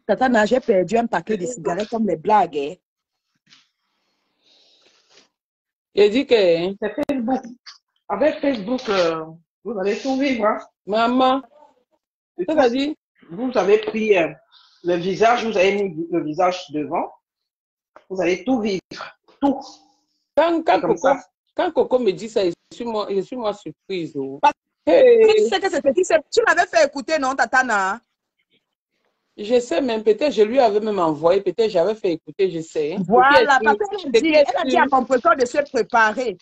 Tata, j'ai perdu un paquet de cigarettes comme les blagues. Hein. J'ai dit que... C'est Facebook. Avec Facebook, vous allez tout vivre. Hein? Maman, c'est-à-dire... Vous avez pris le visage, vous avez mis le visage devant. Vous allez tout vivre. Tout. Quand Coco me dit ça, je suis moi surprise. Oh. Hey. Tu sais que tu l'avais fait écouter, non, Tatana? Je sais même, peut-être je lui avais même envoyé, peut-être j'avais fait écouter, je sais. Voilà, parce qu'elle a dit à Compressor de se préparer.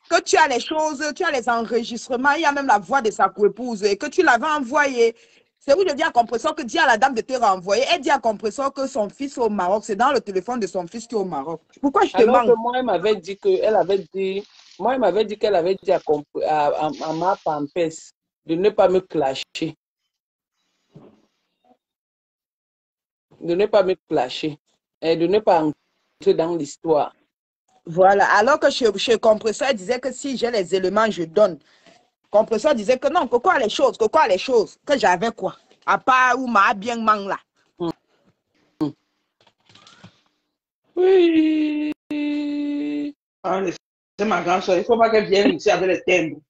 Que tu as les choses, tu as les enregistrements, il y a même la voix de sa coépouse et que tu l'avais envoyé. C'est où je dis à Compressor que dis à la dame de te renvoyer. Elle dit à Compressor que son fils est au Maroc. C'est dans le téléphone de son fils qui est au Maroc. Pourquoi je te Alors manque? que moi, elle m'avait dit qu'elle avait dit à ma Pampes de ne pas me clasher. De ne pas me clasher. Et de ne pas entrer dans l'histoire. Voilà. Alors que chez Compressor, elle disait que si j'ai les éléments, je donne. Compressor disait que non, Coco a les choses, que j'avais quoi? À part où m'a bien mang là. Oui. Ah, c'est ma grande soeur, il ne faut pas qu'elle vienne ici avec les timbres.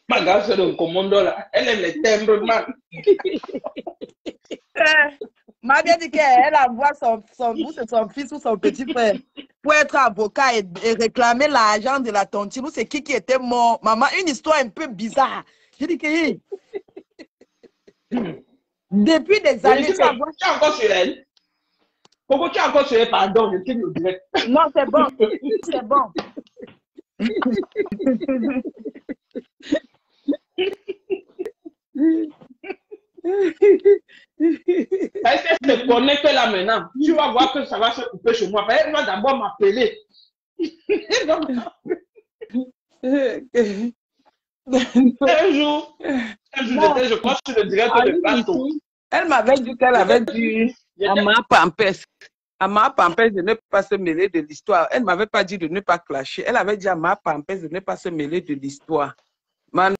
Ma grande soeur de commando là, elle aime les timbres, man. M'a bien dit qu'elle envoie son fils ou son petit frère pour être avocat et réclamer l'argent de la tontine. C'est qui était mort? Maman, une histoire un peu bizarre. J'ai dit que depuis des années, tu es encore sur elle. Pourquoi tu es encore sur elle? Pardon, je quitte le direct. Non, c'est bon. C'est bon. Parce qu'elle se connecte là maintenant. Tu vas voir que ça va se couper chez moi. Elle va d'abord m'appeler. Un jour, je crois sur le direct de plateau. Elle m'avait dit qu'elle avait dit à ma Pampes de ne pas se mêler de l'histoire. Elle ne m'avait pas dit de ne pas clasher. Elle avait dit à ma Pampes de ne pas se mêler de l'histoire. Maintenant,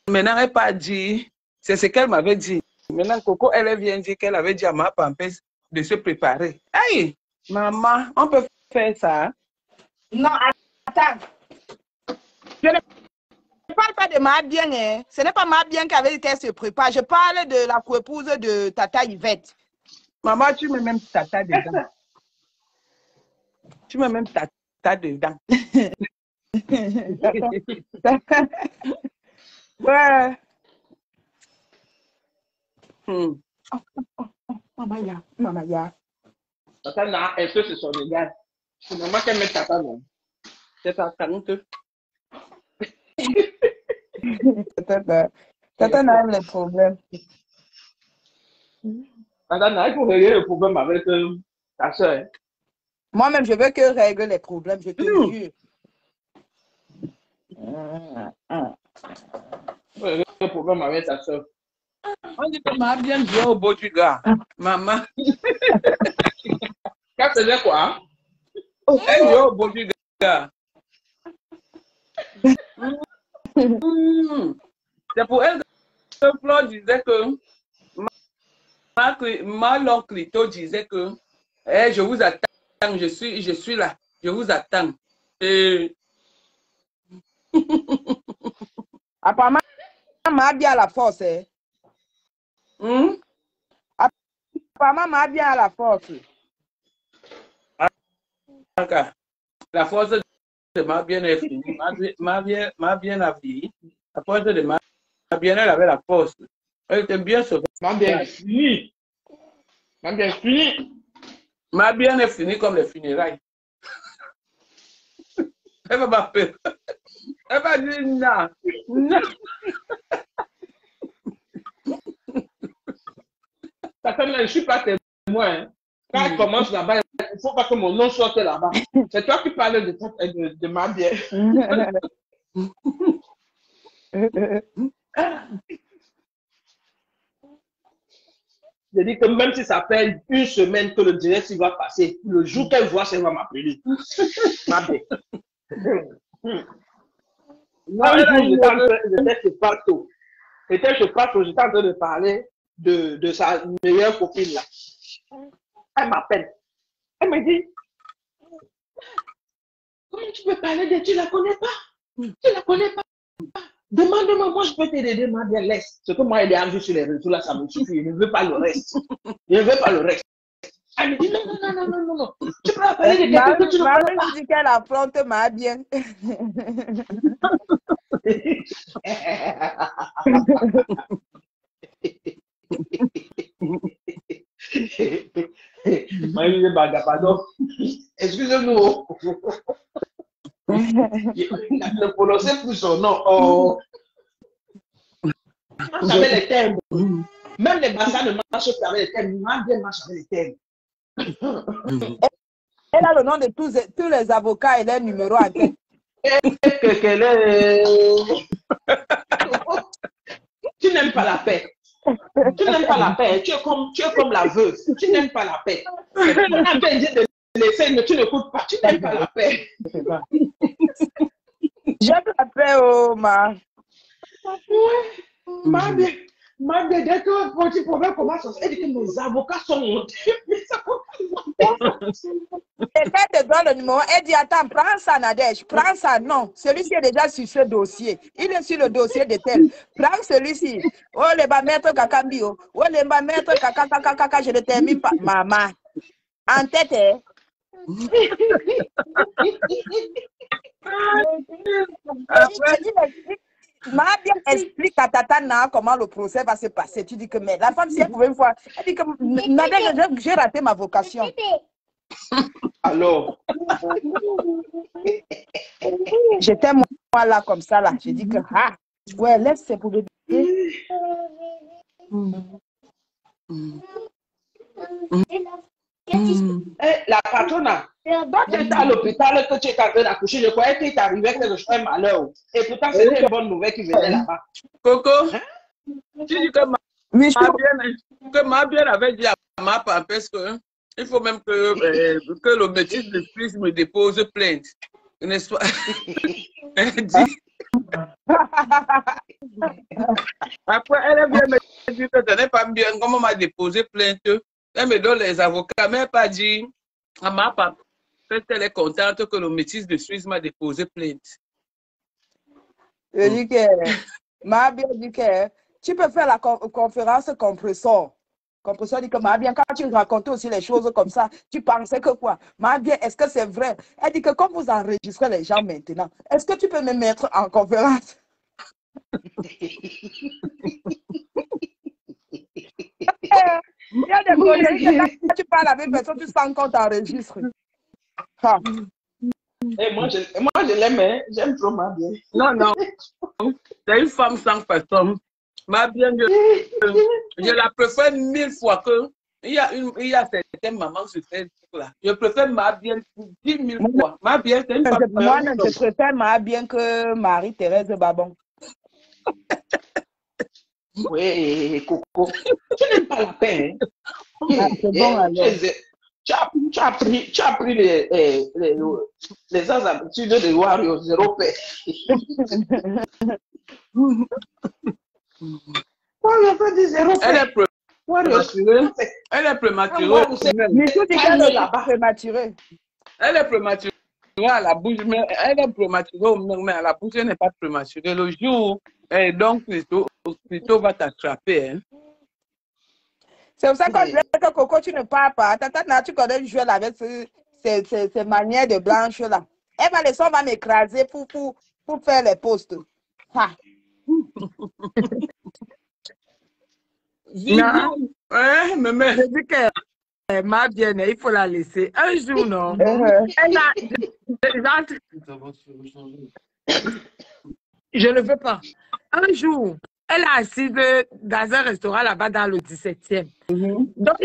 elle n'a pas dit, c'est ce qu'elle m'avait dit. Maintenant, Coco, elle vient dire qu'elle avait dit à ma Pampes de se préparer. Hey, maman, on peut faire ça? Non, attends. Je ne parle pas de ma bien. Hein. Ce n'est pas ma bien qui avait dit qu'elle se prépare. Je parle de la coépouse de Tata Yvette. Maman, tu mets même Tata dedans. Tu mets même Tata dedans. Ouais. Maman, ya. Tata, est-ce que c'est son égal? C'est maman qui met Tata, non? C'est ta tante. Tata n'a pas les problèmes. Tata, il faut régler le problème avec ta soeur. Moi-même, je veux que règle les problèmes, je te jure. Le problème avec ta soeur. On dit que maman bien joué au beau du gars. Maman. Elle faisait quoi? Elle jouait au beau du gars. C'est pour elle que Flo disait que ma l'oncle Lito disait que je vous attends, je suis là, je vous attends. Et... Apparemment, m'a bien à la force. Apparemment, m'a bien à la force. La force de ma bien est finie. Ma bien a vieilli. La force de ma bien, elle avait la force. Elle était bien sauvée. Ma bien fini. Ma bien fini. Ma bien est finie comme les funérailles. Elle va m'appeler. Elle va dire non. Non. Je ne suis pas témoin. Hein. Quand elle commence là-bas, il ne faut pas que mon nom sorte là-bas. C'est toi qui parles de ma bien. Je dis que même si ça fait une semaine que le direct va passer, le jour qu'elle voit, elle va m'appeler. Ma belle. Un jour, j'étais chez Pato. J'étais en train de parler de sa meilleure copine là. Elle m'appelle. Elle me dit, comment tu peux parler de tu la connais pas? Tu la connais pas? Demande-moi, moi je peux t'aider, demande, laisse. Ce que moi j'ai vu sur les réseaux là, ça me suffit. Je ne veux pas le reste. Je ne veux pas le reste. Elle me dit non. Tu peux appeler de quelqu'un que tu ne connais pas. Je dis qu'elle affronte ma bien. Pardon. Excusez-nous. Ne prononcez plus son nom. Oh. Marche avec les termes. Même les bassins ne marchent pas avec les termes. Ma bien marche avec les termes. Elle a le nom de tous les avocats et les numéros à tête. Tu n'aimes pas la paix. Tu n'aimes pas la paix. Tu es comme la veuve. Tu n'aimes pas la paix. On a bien dit de laisser, mais tu n'écoutes pas. Tu n'aimes pas la paix. J'aime la paix, oh, ma. Ma bien, dès que le petit problème commence, elle dit que nos avocats sont montés. Et quand elle te donne le numéro, elle dit, attends, prends ça, Nadège, prends ça. Non, celui-ci est déjà sur ce dossier. Il est sur le dossier de tel. Prends celui-ci. Oh, les bas mettre caca bio. Oh, les bas mettre caca, je ne termine pas. Maman, en tête, hein? Ma bien explique à Tatana comment le procès va se passer. Tu dis que, mais la femme, si elle pouvait une fois, elle dit que, Nadège, j'ai raté ma vocation. Alors, j'étais moi là comme ça là. J'ai dit que ah ouais laisse c'est pour bébé. La patronne, quand tu étais à l'hôpital, que tu étais en train d'accoucher, je croyais qu'il t'arrivait quelque chose de malheur. Et pourtant, c'était une bonne nouvelle qui venait là-bas. Coco, tu dis que ma bien avait dit à ma papa parce que il faut même que le métis de Suisse me dépose plainte. N'est-ce pas? Elle dit. Après, elle vient me dire que ce n'est pas bien. Comment m'a déposé plainte? Elle me donne les avocats, mais elle n'a pas dit à ma papa qu'elle est contente que le métis de Suisse m'a déposé plainte. Je dis que ma bien dit que tu peux faire la conférence compresseur. Compresseur dit que ma bien, quand tu racontais aussi les choses comme ça, tu pensais que quoi? Ma bien, est-ce que c'est vrai? Elle dit que comme vous enregistrez les gens maintenant, est-ce que tu peux me mettre en conférence? Il y a des conneries que quand tu parles avec personne, tu sens qu'on t'enregistre. Ah. Et moi, je l'aime, hein. J'aime trop ma bien. Non. C'est une femme sans personne. Ma bien, je la préfère 1000 fois que. Il y a certaines mamans sur Facebook-là. Je préfère ma bien 10 000 fois. Ma bien, c'est une femme. Moi, je préfère ma bien que Marie-Thérèse Babon. Oui, Coco. Tu n'aimes pas la paix, hein? Ah, c'est bon, alors. Tu as pris les habitudes de Wario, zéro paix. Wario fait du zéro paix. Elle est prématurée. Elle est prématurée à la bouche, mais elle est prématurée, mais à la bouche, elle n'est pas prématurée. Le jour, donc, Christo va t'attraper. Hein. C'est pour ça que je veux que Coco, tu ne parles pas. Tata, tu connais le jeu avec ces manières de blanche là. Elle va, le son va m'écraser pour faire les postes. Ha. Non. Mais je dis que ma bien, il faut la laisser. Un jour, non. Je ne veux pas. Un jour, elle a assise dans un restaurant là-bas dans le 17e. Donc,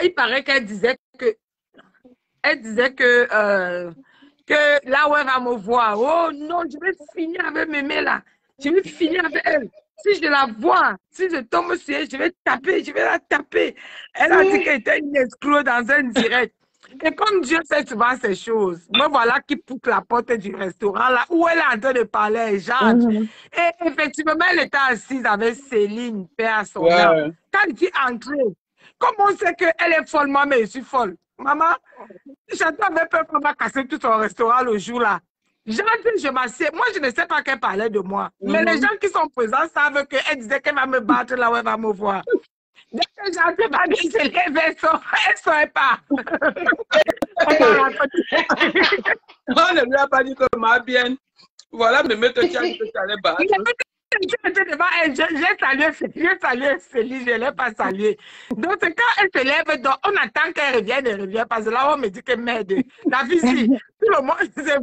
il paraît qu'elle disait que là où elle va me voir, oh non, je vais finir avec Mémé là. Je vais finir avec elle. Si je la vois, si je tombe sur elle, je vais taper, je vais la taper. Elle a dit qu'elle était une escroc dans un direct. Et comme Dieu fait souvent ces choses, me voilà qui pousse la porte du restaurant là où elle est en train de parler à Jeanne. Et effectivement, elle était assise avec Céline, père à son âme. Quand elle dit entrer, comme on sait qu'elle est folle, moi, mais je suis folle. Maman, j'attends avec peur qu'on va casser tout son restaurant le jour là. J'entre, je m'assieds. Moi, je ne sais pas qu'elle parlait de moi. Mais les gens qui sont présents savent qu'elle disait qu'elle va me battre là où elle va me voir. Dès que j'entre, ma bien se lève, elle ne saurait pas. On ne lui a pas dit que ma bien. Voilà, me mettre que tu allais battre. J'ai salué Céline, je ne l'ai pas salué. Donc, quand elle se lève, donc, on attend qu'elle revienne, elle revient. Parce que là, on me dit que merde, la fille, tout le monde, c'est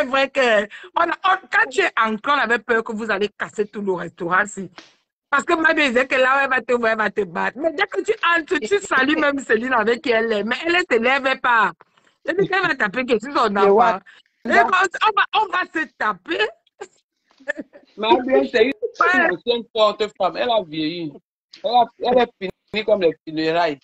vrai que quand tu es en clan, on avait peur que vous allez casser tout le restaurant. Si. Parce que ma disait que là, elle va te voir, elle va te battre. Mais dès que tu entres, tu salues même Céline avec qui elle est. Mais elle ne se lève pas. Elle dit qu'elle va taper que sur son enfant. On va se taper. Ma bien, c'est une ancienne forte femme. Elle a vieilli. Elle est finie comme les funérailles.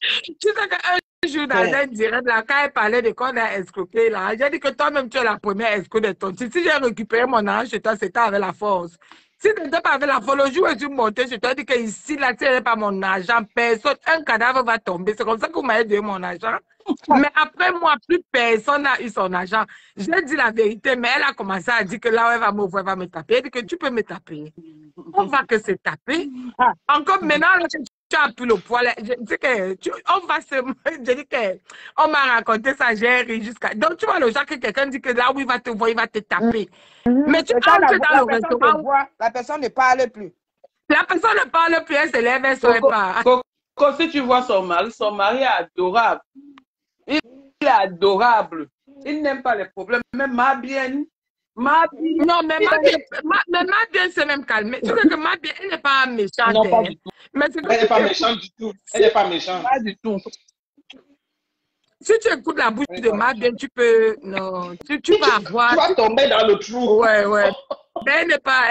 Tu sais qu'un jour, dans un direct, là, quand elle parlait de qu'on a escroqué, là, j'ai dit que toi-même, tu es la première escroc de ton titre. Si j'ai récupéré mon argent chez toi, c'était avec la force. Si tu n'étais pas avec la force, le jour où tu montais, je t'ai dit que ici, là, tu n'avais pas mon argent, personne, un cadavre va tomber. C'est comme ça que vous m'avez donné mon argent. Mais après moi, plus personne n'a eu son argent. J'ai dit la vérité, mais elle a commencé à dire que là où elle va me voir, elle va me taper. Elle dit que tu peux me taper. On va que se taper. Encore maintenant, là, tu as plus le poil. Je dis que on va se. Je dis que on m'a raconté ça, j'ai ri jusqu'à. Donc tu vois le genre que quelqu'un dit que là où il va te voir, il va te taper. Mais tu entres dans le restaurant. La personne ne parle plus. La personne ne parle plus, elle se lève, elle ne saurait pas. Quand si tu vois son mari est adorable. Il est adorable. Il n'aime pas les problèmes. Mais ma bien. Non, mais ma bien s'est même calmée. Tu sais que ma bien, elle n'est pas méchante. Non, pas du tout. Mais elle n'est pas méchante du tout. Elle n'est pas méchante. Pas du tout. Si tu écoutes la bouche de ma bien, tu peux. Non, tu vas avoir. Tu vas tomber dans le trou. Ouais. Mais elle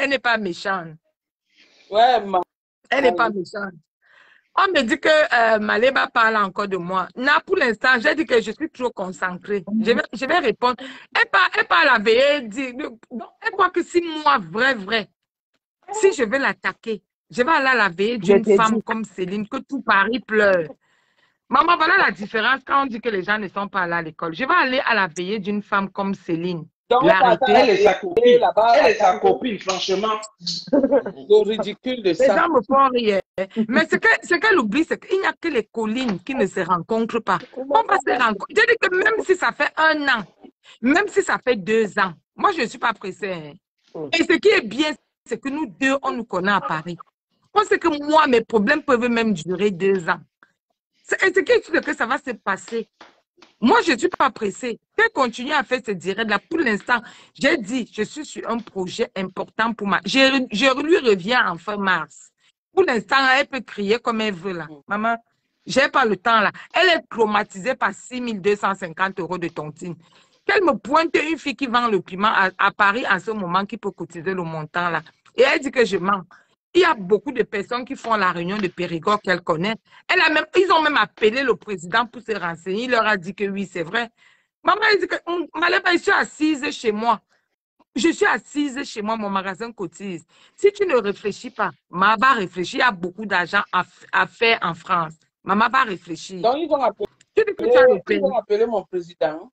n'est pas méchante. Ouais, elle n'est pas méchante. On me dit que Maléba parle encore de moi. Non, pour l'instant, j'ai dit que je suis trop concentrée. Je vais répondre. Elle parle la veille. Elle croit que si moi, vrai, si je vais l'attaquer, je vais aller à la veille d'une femme comme Céline, que tout Paris pleure. Maman, voilà la différence quand on dit que les gens ne sont pas allés à l'école. Je vais aller à la veillée d'une femme comme Céline. Elle est sa copine. Elle est sa copine, franchement. C'est ridicule de ça. Les gens me font rire. Mais ce qu'elle oublie, c'est qu'il n'y a que les collines qui ne se rencontrent pas. On va se rencontrer. Je dis que même si ça fait 1 an, même si ça fait 2 ans, moi, je ne suis pas pressée. Et ce qui est bien, c'est que nous deux, on nous connaît à Paris. On sait que moi, mes problèmes peuvent même durer 2 ans. Et ce qui est sûr que ça va se passer. Moi, je ne suis pas pressée. Elle continue à faire ce direct-là. Pour l'instant, j'ai dit, je suis sur un projet important pour moi. Je lui reviens en fin mars. Pour l'instant, elle peut crier comme elle veut là. Maman, je n'ai pas le temps là. Elle est traumatisée par 6 250 € de tontine. Qu'elle me pointe une fille qui vend le piment à Paris en ce moment qui peut cotiser le montant là. Et elle dit que je mens. Il y a beaucoup de personnes qui font la réunion de Périgord qu'elle connaît. Ils ont même appelé le président pour se renseigner. Il leur a dit que oui, c'est vrai. Maman, elle dit que Maléba, je suis assise chez moi. Je suis assise chez moi, mon magasin cotise. Si tu ne réfléchis pas, maman va réfléchir. Il y a beaucoup d'argent à faire en France. Maman va réfléchir. Donc, ils ont appelé mon président.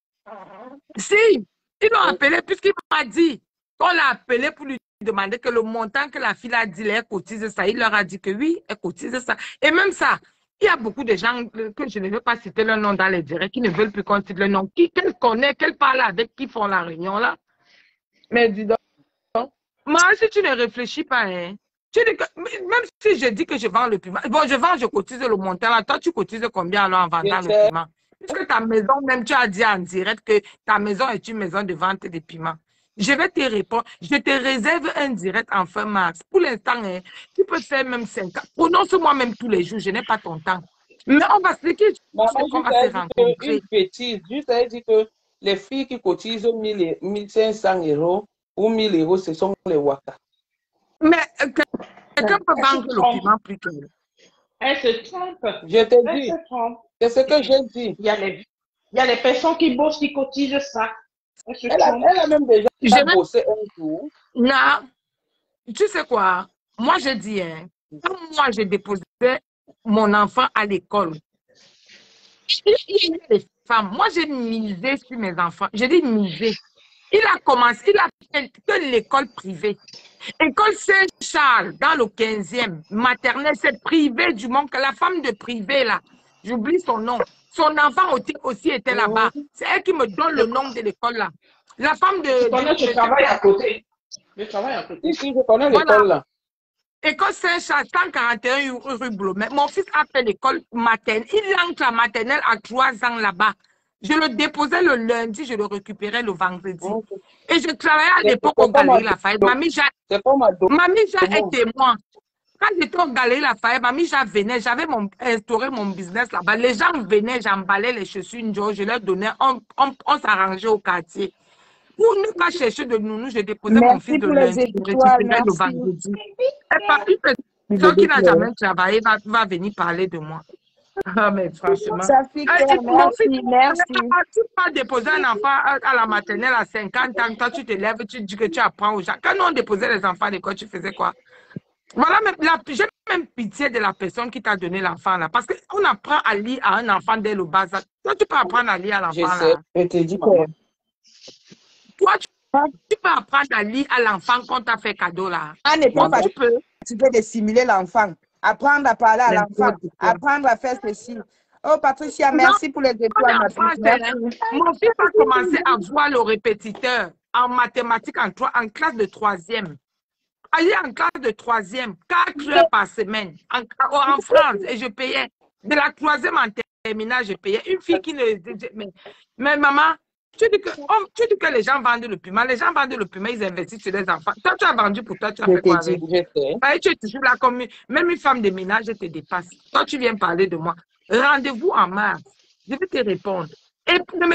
Si, ils l'ont appelé puisqu'il m'a dit qu'on l'a appelé pour lui demander que le montant que la fille a dit, elle cotise ça. Il leur a dit que oui, elle cotise ça. Et même ça, il y a beaucoup de gens que je ne veux pas citer leur nom dans les directs, qui ne veulent plus qu'on cite le nom. Qu'elle connaît, qu'elle parle avec, qui font la réunion là. Mais dis donc, moi, si tu ne réfléchis pas, hein, tu dis que, même si je dis que je vends le piment, bon, je cotise le montant là. Toi, tu cotises combien alors en vendant le piment? Puisque ta maison, même tu as dit en direct que ta maison est une maison de vente de piments. Je vais te répondre. Je te réserve un direct en fin mars. Pour l'instant, hein, tu peux faire même 5 ans. Prononce-moi même tous les jours. Je n'ai pas ton temps. Mais on va se dire qu'on va se rencontrer. Une bêtise. Je t'ai dit que les filles qui cotisent 1500 € ou 1000 €, ce sont les Waka. Mais quelqu'un peut vendre le piment plus que lui. Elle se trompe. Je te Elle dis, se trompe. c'est ce que j'ai dit. Il y a les personnes qui bossent, qui cotisent ça. Elle se Elle a trompe. même déjà Je bossé un jour. Non, tu sais quoi? Moi, je dis, hein, quand moi, j'ai déposé mon enfant à l'école, il y a des femmes. Moi, j'ai misé sur mes enfants. J'ai dit misé. Il a commencé, il a fait que l'école privée. École Saint-Charles, dans le 15e, maternelle, c'est privé du monde, que la femme de privé, là, j'oublie son nom. Son enfant aussi était là-bas. C'est elle qui me donne le nom de l'école, là. La femme de... Je travaille à côté. Je travaille à côté. Si, je connais l'école, là. École Saint-Charles, 141 rue Blomet. Mon fils a fait l'école maternelle. Il entre à maternelle à 3 ans là-bas. Je le déposais le lundi, je le récupérais le vendredi. Et je travaillais à l'époque au Galerie Lafayette. Mamie Jean est témoin. Quand j'étais au Galerie Lafayette, Mamie Jean venait, j'avais instauré mon business là-bas. Les gens venaient, j'emballais les chaussures, je leur donnais, on s'arrangeait au quartier. Pour ne pas chercher de nounou, je déposais mon fils de lundi, je récupérais le vendredi. Et par une personne qui n'a jamais travaillé va venir parler de moi. Ah, mais franchement. Merci. Tu peux déposer un enfant à la maternelle à 50 ans, toi tu te lèves, tu dis que tu apprends aux gens. Quand nous on déposait les enfants à l'école, tu faisais quoi? Voilà, j'ai même pitié de la personne qui t'a donné l'enfant là. Parce qu'on apprend à lire à un enfant dès le bas âge. Toi, tu peux apprendre à lire à l'enfant là. Je te dis quoi? Toi, tu peux apprendre à lire à l'enfant qu'on t'a fait cadeau là. Tu peux dissimuler l'enfant. Apprendre à parler à l'enfant. Apprendre à faire ceci. Oh, Patricia, merci pour les étoiles. Mon fils a commencé à voir le répétiteur en mathématiques en classe de 3e. Aller en classe de 3e, 4 heures par semaine en France. Et je payais. De la 3e en terminale, je payais. Une fille qui ne... Mais maman, tu dis que les gens vendent le piment. Les gens vendent le piment, ils investissent sur les enfants. Toi, tu as vendu pour toi, tu as fait quoi avec? Tu es toujours là comme... Même une femme de ménage, je te dépasse. Toi, tu viens parler de moi. Rendez-vous en mars. Je vais te répondre. Et ce n'est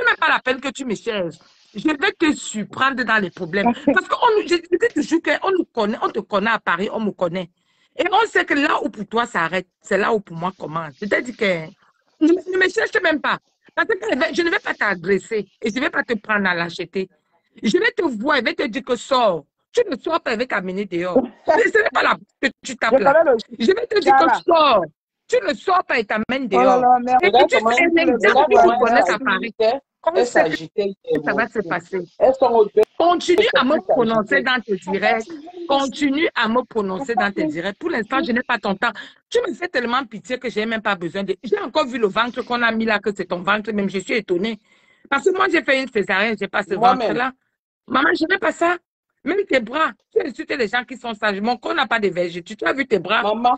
même pas la peine que tu me cherches. Je vais te surprendre dans les problèmes. Parce que je dis toujours qu'on nous connaît, on te connaît à Paris, on me connaît. Et on sait que là où pour toi ça arrête, c'est là où pour moi commence. C'est-à-dire que ne me cherche même pas. Parce que je ne vais pas t'agresser et je ne vais pas te prendre à l'acheter. Je vais te voir, je vais te dire que sors. Tu ne sors pas avec amener dehors. Ce n'est pas là que tu tapes là. Je vais te dire que sors. Tu ne sors pas et t'amènes dehors. Et puis tu fais un exemple qui te connaissent à Paris. Ça va se passer. Continue à me prononcer dans tes directs. Continue à me prononcer dans tes directs. Pour l'instant, je n'ai pas ton temps. Tu me fais tellement pitié que je n'ai même pas besoin de... J'ai encore vu le ventre qu'on a mis là, que c'est ton ventre. Même je suis étonnée. Parce que moi, j'ai fait une césarienne, je n'ai pas ce ventre-là. Maman, je n'ai pas ça. Même tes bras. Tu insultes les gens qui sont sages. Mon corps n'a pas de vergetures. Tu as vu tes bras? Maman.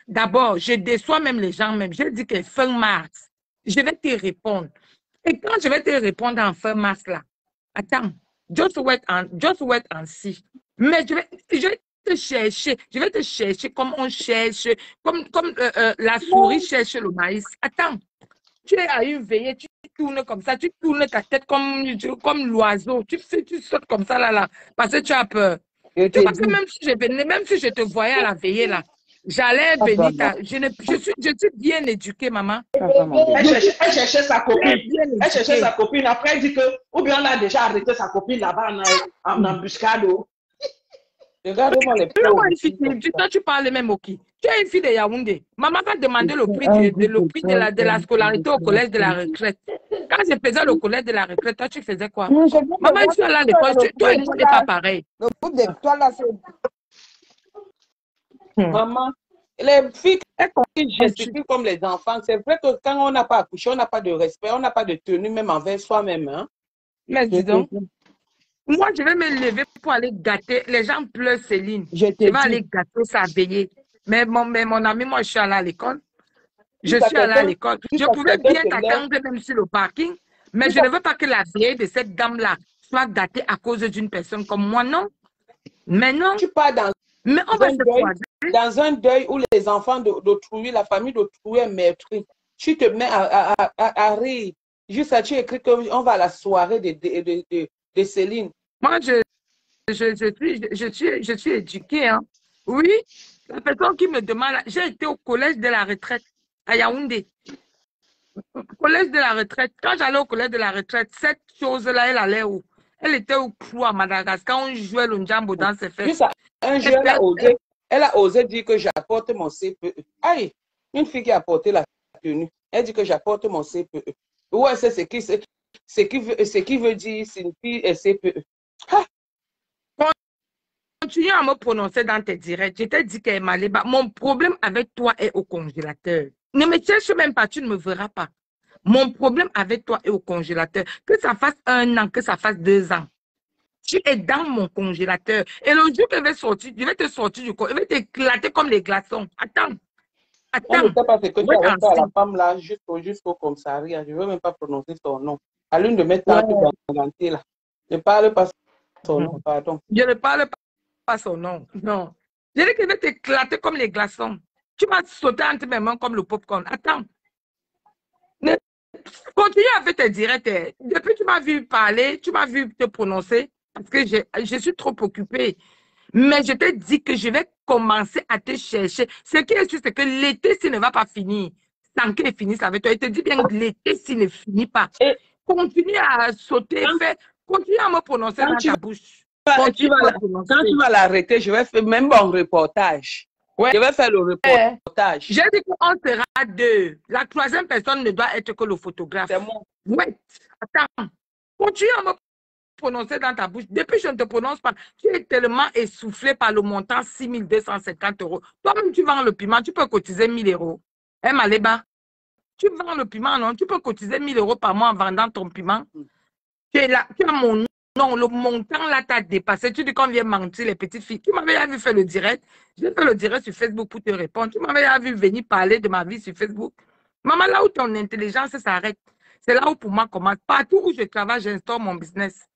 D'abord, je déçois même les gens même. Je dis que fin mars, je vais te répondre. Et quand je vais te répondre en fin mars là, attends, just wait and see. Mais je vais te chercher comme on cherche, comme la souris cherche le maïs. Attends, tu es à une veillée, tu tournes comme ça, tu tournes ta tête comme l'oiseau, tu sautes comme ça là, parce que tu as peur. Parce que même si je te voyais à la veillée là, j'allais venir. Je suis bien éduquée, maman. Elle cherchait sa copine. Elle cherchait sa copine. Après, elle dit que, ou bien on a déjà arrêté sa copine là-bas en embuscade. Regarde-moi les pauvres. Toi, tu parles même au qui? Tu es une fille de Yaoundé. Maman va demander le prix de la scolarité au collège de la retraite. Quand je faisais le collège de la retraite, toi, tu faisais quoi? Maman, tu es là à l'école. Toi et moi, n'est pas pareil. Le groupe de toi là, c'est... Maman, les filles qui gesticulent comme les enfants, c'est vrai que quand on n'a pas accouché, on n'a pas de respect, on n'a pas de tenue même envers soi-même. Hein? Mais dis donc, moi, je vais me lever pour aller gâter. Les gens pleurent Céline. Je vais aller gâter sa veillée. Mais mon ami, moi, je suis allée à l'école. Je suis allée à l'école. Je pouvais bien t'attendre même sur le parking, mais je ne veux pas que la veillée de cette dame-là soit gâtée à cause d'une personne comme moi, non. Mais non. Tu pars mais on va se croiser. Dans un deuil où les enfants d'autrui, la famille d'autrui est meurtrie, tu te mets à rire. Juste à tu écris qu'on va à la soirée de Céline. Moi, je suis éduquée. Hein. Oui, la personne qui me demande, j'ai été au collège de la retraite à Yaoundé. Collège de la retraite. Quand j'allais au collège de la retraite, cette chose-là, elle allait où? Elle était au clou à Madagascar. On jouait le njambo dans ses fesses. Juste un jour, elle a osé dire que j'apporte mon CPE. Aïe, une fille qui a porté la tenue. Elle dit que j'apporte mon CPE. Ouais, c'est ce qui veut dire signifie CPE. Ha! Continue à me prononcer dans tes directs. Je t'ai dit qu'elle m'a bas. Mon problème avec toi est au congélateur. Ne me cherche même pas, tu ne me verras pas. Mon problème avec toi est au congélateur. Que ça fasse 1 an, que ça fasse 2 ans. Tu es dans mon congélateur. Et le jour que je vais sortir, je vais te sortir du corps. Je vais t'éclater comme les glaçons. Attends. On ne sait pas ce que tu avais fait à la femme là, jusqu'au commissariat. Je ne veux même pas prononcer son nom. À l'une de mes tantes dans là. Ne parle pas son nom, pardon. Je ne parle pas son nom. Non. Je dis que je vais t'éclater comme les glaçons. Tu vas sauter entre mes mains comme le popcorn. Attends. Continue à faire tes directs. Depuis que tu m'as vu parler, tu m'as vu te prononcer, parce que je suis trop occupée. Mais je te dis que je vais commencer à te chercher. Ce qui est sûr, c'est que l'été, s'il ne va pas finir, sans qu'il finisse avec toi, il te dit bien que l'été, s'il ne finit pas, continue à sauter, continue à me prononcer dans ta bouche. Quand tu vas l'arrêter, je vais faire même un reportage. Ouais. Je vais faire le reportage. J'ai dit qu'on sera 2. La 3e personne ne doit être que le photographe. C'est moi. Ouais. Attends. Continue à me prononcer dans ta bouche. Depuis que je ne te prononce pas, tu es tellement essoufflé par le montant 6 250 €. Toi-même, tu vends le piment, tu peux cotiser 1 000 €. Hein, Maléba? Tu vends le piment, non? Tu peux cotiser 1 000 € par mois en vendant ton piment. Tu es là, tu as mon nom. Non, le montant là t'a dépassé. Tu dis qu'on vient mentir les petites filles. Tu m'avais vu faire le direct. J'ai fait le direct sur Facebook pour te répondre. Tu m'avais vu venir parler de ma vie sur Facebook. Maman, là où ton intelligence s'arrête, c'est là où pour moi commence. Partout où je travaille, j'instaure mon business.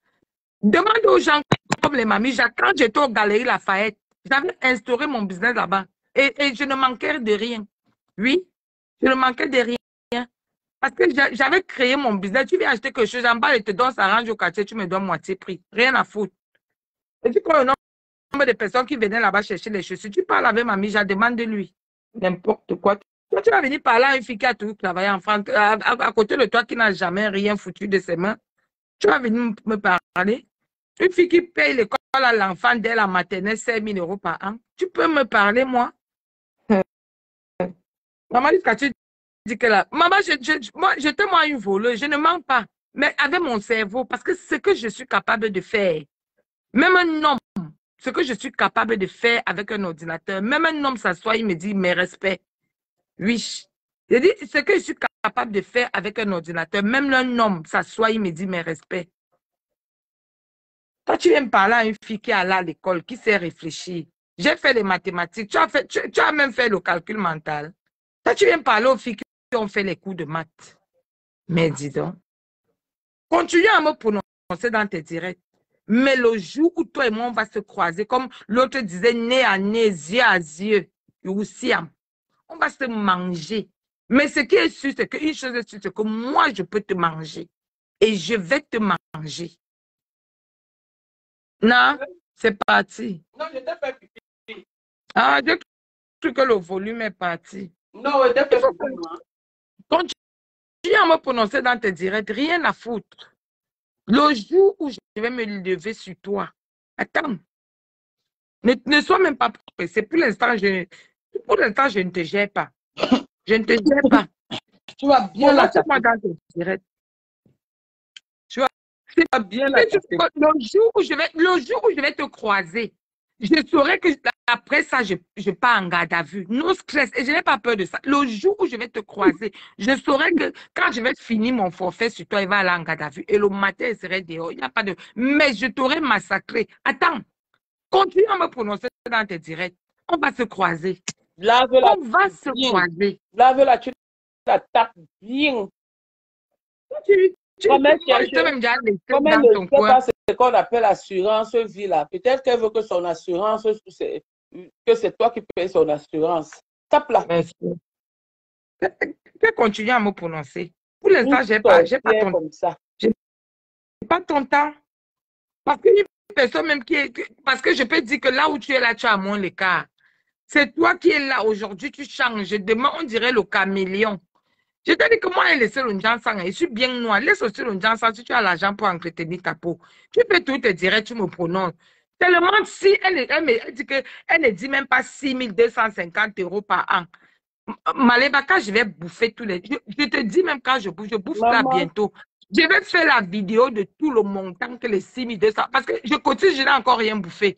Demande aux gens comme les mamies. Quand j'étais aux Galeries Lafayette, j'avais instauré mon business là-bas. Et je ne manquais de rien. Oui, je ne manquais de rien. Parce que j'avais créé mon business. Tu viens acheter quelque chose en bas et te donnes, ça range au quartier, tu me donnes moitié prix. Rien à foutre. Et puis, quand le nombre de personnes qui venaient là-bas chercher les chaussures, tu parles avec mamie, je demande de lui. N'importe quoi. Toi, tu vas venir parler à une fille qui a toujours travaillé en France, à côté de toi qui n'a jamais rien foutu de ses mains. Tu vas venir me parler. Une fille qui paye l'école à l'enfant dès la maternelle, 5 000 € par an. Tu peux me parler, moi? Maman, jusqu'à tu dis que là, maman, j'étais moi une voleuse, je ne mens pas, mais avec mon cerveau, parce que ce que je suis capable de faire, même un homme, ce que je suis capable de faire avec un ordinateur, même un homme s'assoit, il me dit mes respects. Oui. Je dis, ce que je suis capable de faire avec un ordinateur, même un homme s'assoit, il me dit mes respects. Quand tu viens me parler à une fille qui est allée à l'école, qui sait réfléchir, j'ai fait les mathématiques, tu as même fait le calcul mental. Quand tu viens me parler aux filles qui ont fait les cours de maths, mais dis donc, continue à me prononcer dans tes directs. Mais le jour où toi et moi, on va se croiser, comme l'autre disait, nez à nez, yeux à yeux, on va se manger. Mais ce qui est sûr, c'est qu'une chose est sûre, c'est que moi, je peux te manger. Et je vais te manger. Non, c'est parti. Non, je t'ai fait pipi. Ah, j'ai cru que le volume est parti. Non, je t'ai fait pipi. Continue à me prononcer dans tes directs, rien à foutre. Le jour où je vais me lever sur toi, attends, ne sois même pas pressé. Pour l'instant, je ne te gère pas. Je ne te gère pas. Tu vas bien là. Dans tes directs. Tu vas bien là. Le jour où je vais te croiser, je saurai que après ça, je pars en garde à vue. No stress. Et je n'ai pas peur de ça. Le jour où je vais te croiser, je saurai que quand je vais finir mon forfait sur toi, il va aller en garde à vue. Et le matin, il serait dehors. Il n'y a pas de... Mais je t'aurai massacré. Attends. Continue à me prononcer dans tes directs. On va se croiser. On va se croiser. Lave-la, tu la tapes bien. Comme elle ne sait pas ce qu'on appelle assurance vie là. Peut-être qu'elle veut que son assurance, que c'est toi qui payes son assurance. Tape-la. Je continue à me prononcer. Pour l'instant, j'ai pas ton temps. J'ai pas ton temps. Parce qu'une personne même qui est... Parce que je peux dire que là où tu es là, tu as moins l'écart. C'est toi qui es là aujourd'hui, tu changes. Demain, on dirait le caméléon. Je te dis que moi, elle laisse le sang. Je suis bien noir. Laisse aussi le sang si tu as l'argent pour entretenir ta peau. Tu peux tout te dire, tu me prononces. Tellement si elle dit qu'elle ne dit même pas 6 250 € par an. Maleba, quand je vais bouffer tous les... Je te dis même quand je bouffe là bientôt. Je vais faire la vidéo de tout le montant que les 6 200... Parce que je cotise, je n'ai encore rien bouffé.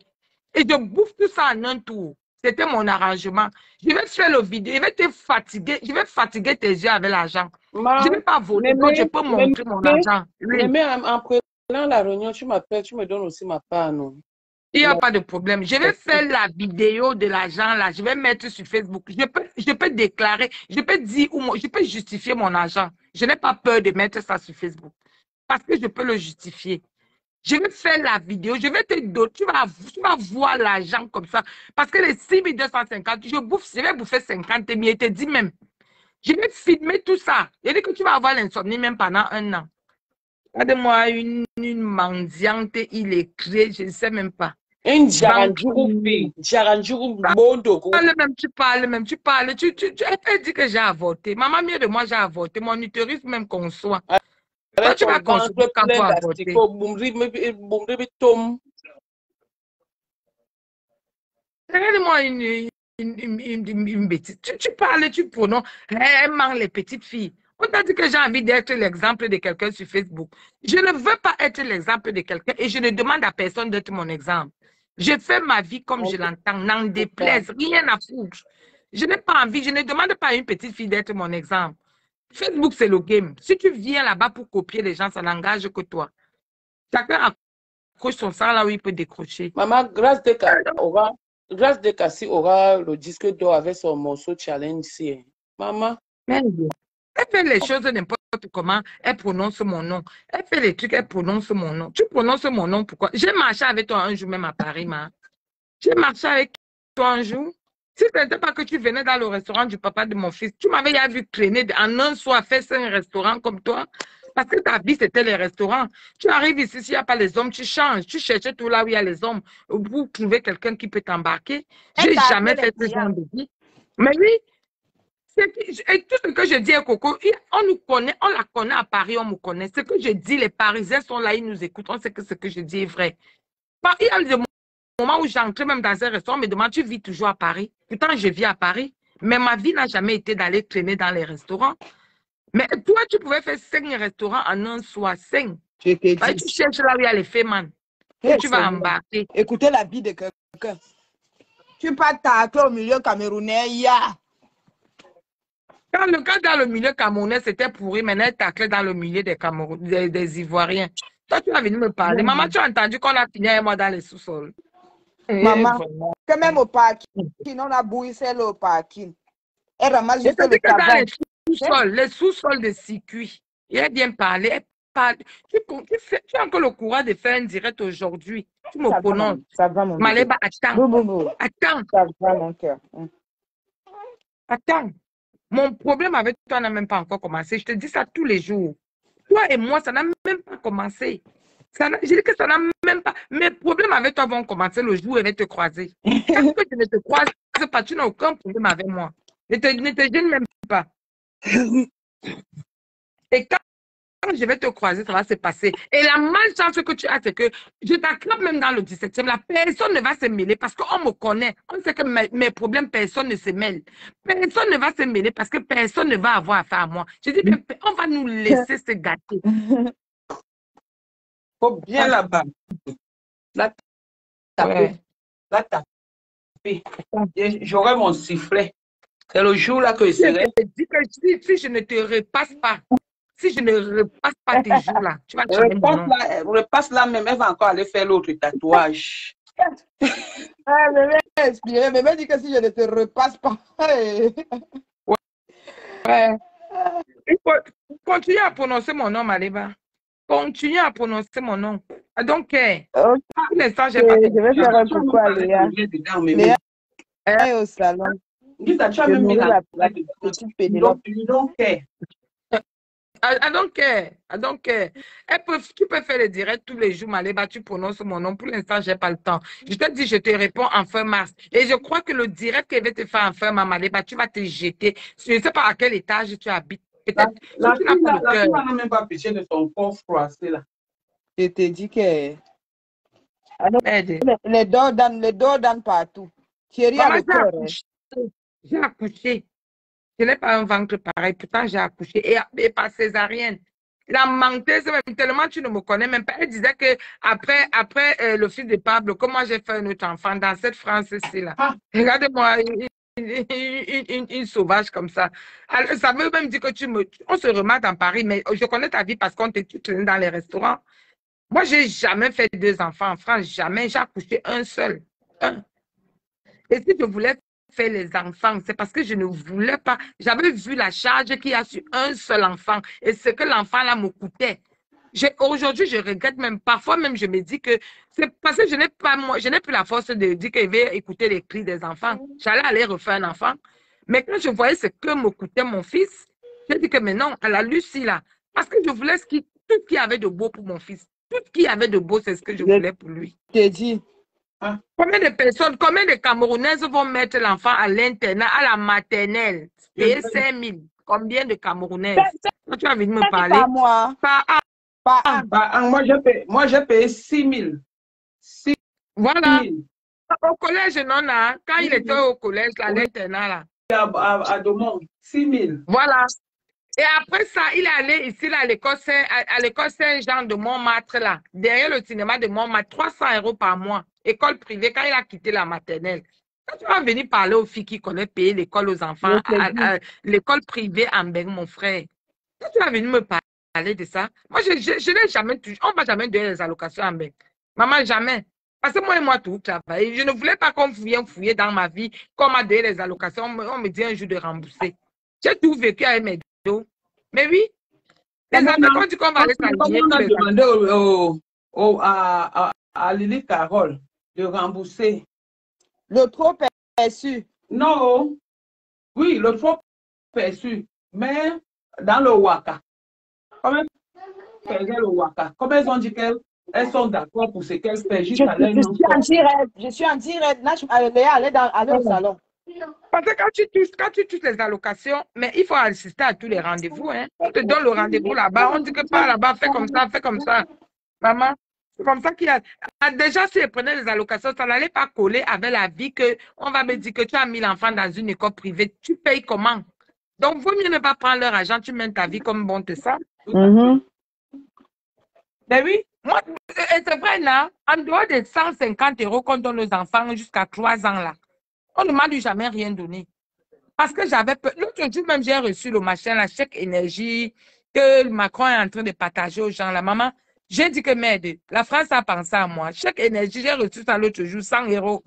Et je bouffe tout ça en un tour. C'était mon arrangement. Je vais faire le vidéo, je vais te fatiguer, je vais fatiguer tes yeux avec l'argent. Je ne vais pas voler, donc je peux montrer mon argent. Oui. Mais en prenant la réunion, tu m'appelles, tu me donnes aussi ma part, non? Il n'y a pas de problème. Je vais faire la vidéo de l'argent là. Je vais mettre sur Facebook. Je peux déclarer, je peux dire, je peux justifier mon argent. Je n'ai pas peur de mettre ça sur Facebook. Parce que je peux le justifier. Je vais faire la vidéo, je vais te donner, tu vas voir l'argent comme ça. Parce que les 6 250, je vais bouffer 50 000, je te dis même. Je vais filmer tout ça. Je dis que tu vas avoir l'insomnie même pendant 1 an. Regarde-moi une mendiante illettrée, je ne sais même pas. Une Djaranjourou, Bondo. Tu parles même. Elle dit que j'ai avorté. Maman, mieux de moi, j'ai avorté. Mon utérus même conçoit. Toi, tu vas concevoir quand tu as avorté. Regarde-moi une bêtise. Tu parles, tu prononces. Elle manque les petites filles. On t'a dit que j'ai envie d'être l'exemple de quelqu'un sur Facebook. Je ne veux pas être l'exemple de quelqu'un et je ne demande à personne d'être mon exemple. Je fais ma vie comme je l'entends, n'en déplaise, rien à foutre. Je n'ai pas envie, je ne demande pas à une petite fille d'être mon exemple. Facebook, c'est le game. Si tu viens là-bas pour copier les gens, ça n'engage que toi. Chacun accroche son sang là où il peut décrocher. Maman, Grâce de Cassie aura le disque d'or avec son morceau challenge ici. Maman. Elle fait les choses n'importe comment, elle prononce mon nom. Elle fait les trucs, elle prononce mon nom. Tu prononces mon nom, pourquoi? J'ai marché avec toi un jour même à Paris, ma. J'ai marché avec toi un jour. Si ce n'était pas que tu venais dans le restaurant du papa de mon fils, tu m'avais déjà vu traîner en un soir, faire 5 restaurants comme toi. Parce que ta vie, c'était les restaurants. Tu arrives ici, s'il n'y a pas les hommes, tu changes. Tu cherches tout là où il y a les hommes pour trouver quelqu'un qui peut t'embarquer. J'ai jamais fait ce genre de vie. Mais oui. Et tout ce que je dis à Coco, on nous connaît, on la connaît à Paris, on me connaît. Ce que je dis, les Parisiens sont là, ils nous écoutent, on sait que ce que je dis est vrai. Il y a des moments où j'entrais même dans un restaurant, on me demande, tu vis toujours à Paris? Pourtant, je vis à Paris, mais ma vie n'a jamais été d'aller traîner dans les restaurants. Mais toi, tu pouvais faire 5 restaurants en un soir, 5. Tu cherches là où il y a les fémans. Tu vas embarquer. Écoutez la vie de quelqu'un. Tu pars tacler au milieu camerounais, Quand le gars dans le milieu camerounais, c'était pourri, maintenant il taclait dans le milieu des Ivoiriens. Toi, tu vas venir me parler. Maman, tu as entendu qu'on a fini avec moi dans les sous-sols. Maman, quand même au parking, on a bouillé le parking. Elle ramasse juste le tabac. Les sous-sols de circuit. Il a bien parlé. Tu as encore le courage de faire un direct aujourd'hui. Tu me prononces. Ça va, mon Maleba, attends. Attends. Ça va, mon cœur. Attends. Mon problème avec toi n'a même pas encore commencé. Je te dis ça tous les jours. Toi et moi, ça n'a même pas commencé. Je dis que ça n'a même pas... Mes problèmes avec toi vont commencer le jour où je vais te croiser. Parce que je ne te croise pas, tu n'as aucun problème avec moi. Ne te gêne même pas. Et quand je vais te croiser, ça va se passer. Et la malchance que tu as, c'est que je t'attrape même dans le 17e. La personne ne va se mêler parce qu'on me connaît. On sait que mes problèmes, personne ne se mêle. Personne ne va se mêler parce que personne ne va avoir affaire à moi. Je dis, on va nous laisser se gâter. Faut bien là-bas. Là, taper. Là, taper. J'aurai mon sifflet. C'est le jour là que je serai. Je te dis que si je ne te repasse pas, si je ne repasse pas tes jours là, tu vas te repasse là même, elle va encore aller faire l'autre tatouage. Bébé dit que si je ne te repasse pas. Ouais. Il faut continuer à prononcer mon nom, Maleba. Continue à prononcer mon nom. Donc, pour l'instant, j'ai pas. Je vais faire un coucou à Léa. Léa est au salon. Tu as même mis la petite Pénélope. I don't care. I don't care. Tu peux faire le direct tous les jours, Maléba, tu prononces mon nom. Pour l'instant, je n'ai pas le temps. Je te dis, je te réponds en fin mars. Et je crois que le direct qu'elle va te faire en fin mars, Maléba, tu vas te jeter. Je ne sais pas à quel étage tu habites. Peut-être. La Si tu n'as fille pas le cœur. n'a même pas pêché de son corps froissé là. Je te dis que Aide. les dos donnent partout. Thierry a Maman, le j'ai cœur. accouché. J'ai accouché. Je n'ai pas un ventre pareil. Pourtant, j'ai accouché. Et par césarienne. La menteuse, même tellement tu ne me connais même pas. Elle disait que après le fils de Pablo, comment j'ai fait un autre enfant dans cette France-ci là. Ah. Regardez-moi, une sauvage comme ça. Alors, ça veut même dire que on se remarque dans Paris, mais je connais ta vie parce qu'on t'écoute dans les restaurants. Moi, j'ai jamais fait 2 enfants en France, jamais. J'ai accouché un seul. Un. Et si je voulais faire les enfants, c'est parce que je ne voulais pas. J'avais vu la charge qu'il y a sur un seul enfant et ce que l'enfant là me coûtait. Aujourd'hui, je regrette même. Parfois même, je me dis que c'est parce que je n'ai plus la force de dire que je vais écouter les cris des enfants. J'allais aller refaire un enfant. Mais quand je voyais ce que me coûtait mon fils, j'ai dit que mais non, à la Lucie là, parce que je voulais tout ce qu'il y avait de beau pour mon fils. Tout ce qu'il y avait de beau, c'est ce que je voulais pour lui. Je te dis. Combien de personnes, combien de Camerounaises vont mettre l'enfant à l'internat, à la maternelle, payer 5 000? Combien de Camerounaises? Quand tu as envie de me parler? Pas moi. Pas un. Pas un. Moi, j'ai payé 6 000. 6 Voilà. 000. Au collège, non, là, quand il était au collège, à l'internat, là. À Domont, 6 000. Voilà. Et après ça, il est allé ici, là, à l'école Saint-Jean de Montmartre, là, derrière le cinéma de Montmartre, 300 € par mois. École privée, quand il a quitté la maternelle. Quand tu vas venir parler aux filles qui connaissent payer l'école aux enfants, l'école privée en Beng, mon frère, quand tu vas venir me parler de ça, moi, je n'ai jamais touché, on ne va jamais donner les allocations en Beng. Maman, jamais. Parce que moi et moi, tout travail. Je ne voulais pas qu'on vienne fouiller dans ma vie, qu'on m'a donné les allocations, on me dit un jour de rembourser. J'ai tout vécu avec mes dos. Mais oui, les attaquants du qu'on va aller s'aligner. On a demandé à Lily Carole de rembourser. Le trop perçu. Non. Oui, le trop perçu. Mais dans le Waka. Comment faisait le Waka? Comment elles ont dit qu'elles sont d'accord pour ce qu'elles font juste à leur nom? Je suis en direct. Là, je vais aller au salon. Parce que quand tu touches les allocations, mais il faut assister à tous les rendez-vous. Hein. On te donne le rendez-vous là-bas. On dit que pas là-bas, fais comme ça, fais comme ça. Maman, c'est comme ça qu'il y a. Déjà, si je prenais les allocations, ça n'allait pas coller avec la vie qu'on va me dire que tu as mis l'enfant dans une école privée. Tu payes comment? Donc, vaut mieux ne pas prendre leur argent, tu mènes ta vie comme bon te semble. Mais oui, moi, c'est vrai là, en dehors des 150 € qu'on donne aux enfants jusqu'à 3 ans là, on ne m'a jamais rien donné. Parce que j'avais peur. L'autre jour même, j'ai reçu le machin, la chèque énergie que Macron est en train de partager aux gens. La maman, j'ai dit que merde, la France a pensé à moi. Chèque énergie, j'ai reçu ça l'autre jour, 100 €.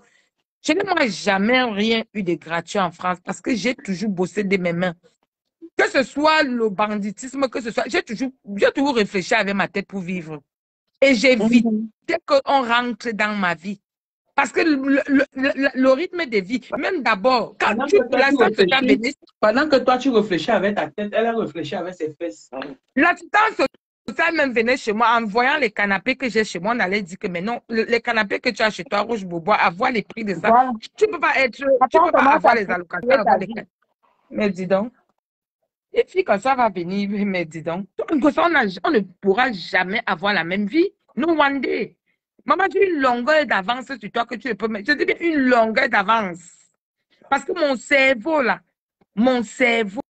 Je n'ai moi jamais rien eu de gratuit en France parce que j'ai toujours bossé de mes mains. Que ce soit le banditisme, que ce soit, j'ai toujours réfléchi avec ma tête pour vivre. Et j'évite qu'on rentre dans ma vie. Parce que le rythme de vie, même d'abord, quand pendant que toi tu réfléchis avec ta tête, elle a réfléchi avec ses fesses. L'assistance sociale même venait chez moi, en voyant les canapés que j'ai chez moi, on allait dire que mais non, les canapés que tu as chez toi, Rouge Bobois, avoir les prix de ça, voilà. Tu ne peux pas avoir les allocations. Mais dis donc. Et puis quand ça va venir, mais dis donc, on ne pourra jamais avoir la même vie. No one day. Maman, tu as une longueur d'avance sur toi que tu ne peux mettre. Je dis bien une longueur d'avance. Parce que mon cerveau, là, mon cerveau.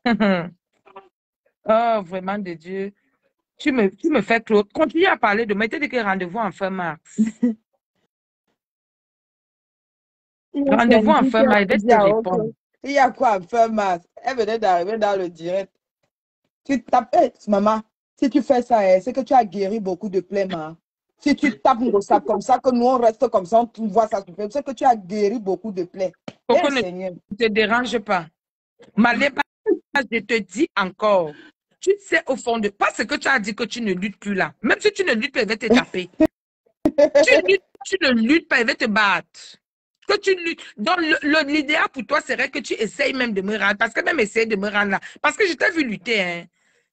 Oh, vraiment de Dieu. Tu me fais trop. Continue à parler de moi. Tu dis que rendez-vous en fin mars. Rendez-vous en fin mars. Je vais te répondre. Il y a quoi en fin mars? Elle venait d'arriver dans le direct. Tu tapes, maman, si tu fais ça, c'est que tu as guéri beaucoup de plaies, maman. Si tu tapes ça comme ça, que nous on reste comme ça, on voit ça, c'est que tu as guéri beaucoup de plaies. Pourquoi ne te dérange pas? Maléba, je te dis encore, tu sais au fond de... Parce que tu as dit que tu ne luttes plus là. Même si tu ne luttes pas, elle va te taper. Tu ne luttes pas, elle va te battre. Que tu luttes. Donc, l'idéal pour toi serait que tu essayes même de me rendre. Parce que même essayer de me rendre là. Parce que je t'ai vu lutter. Hein.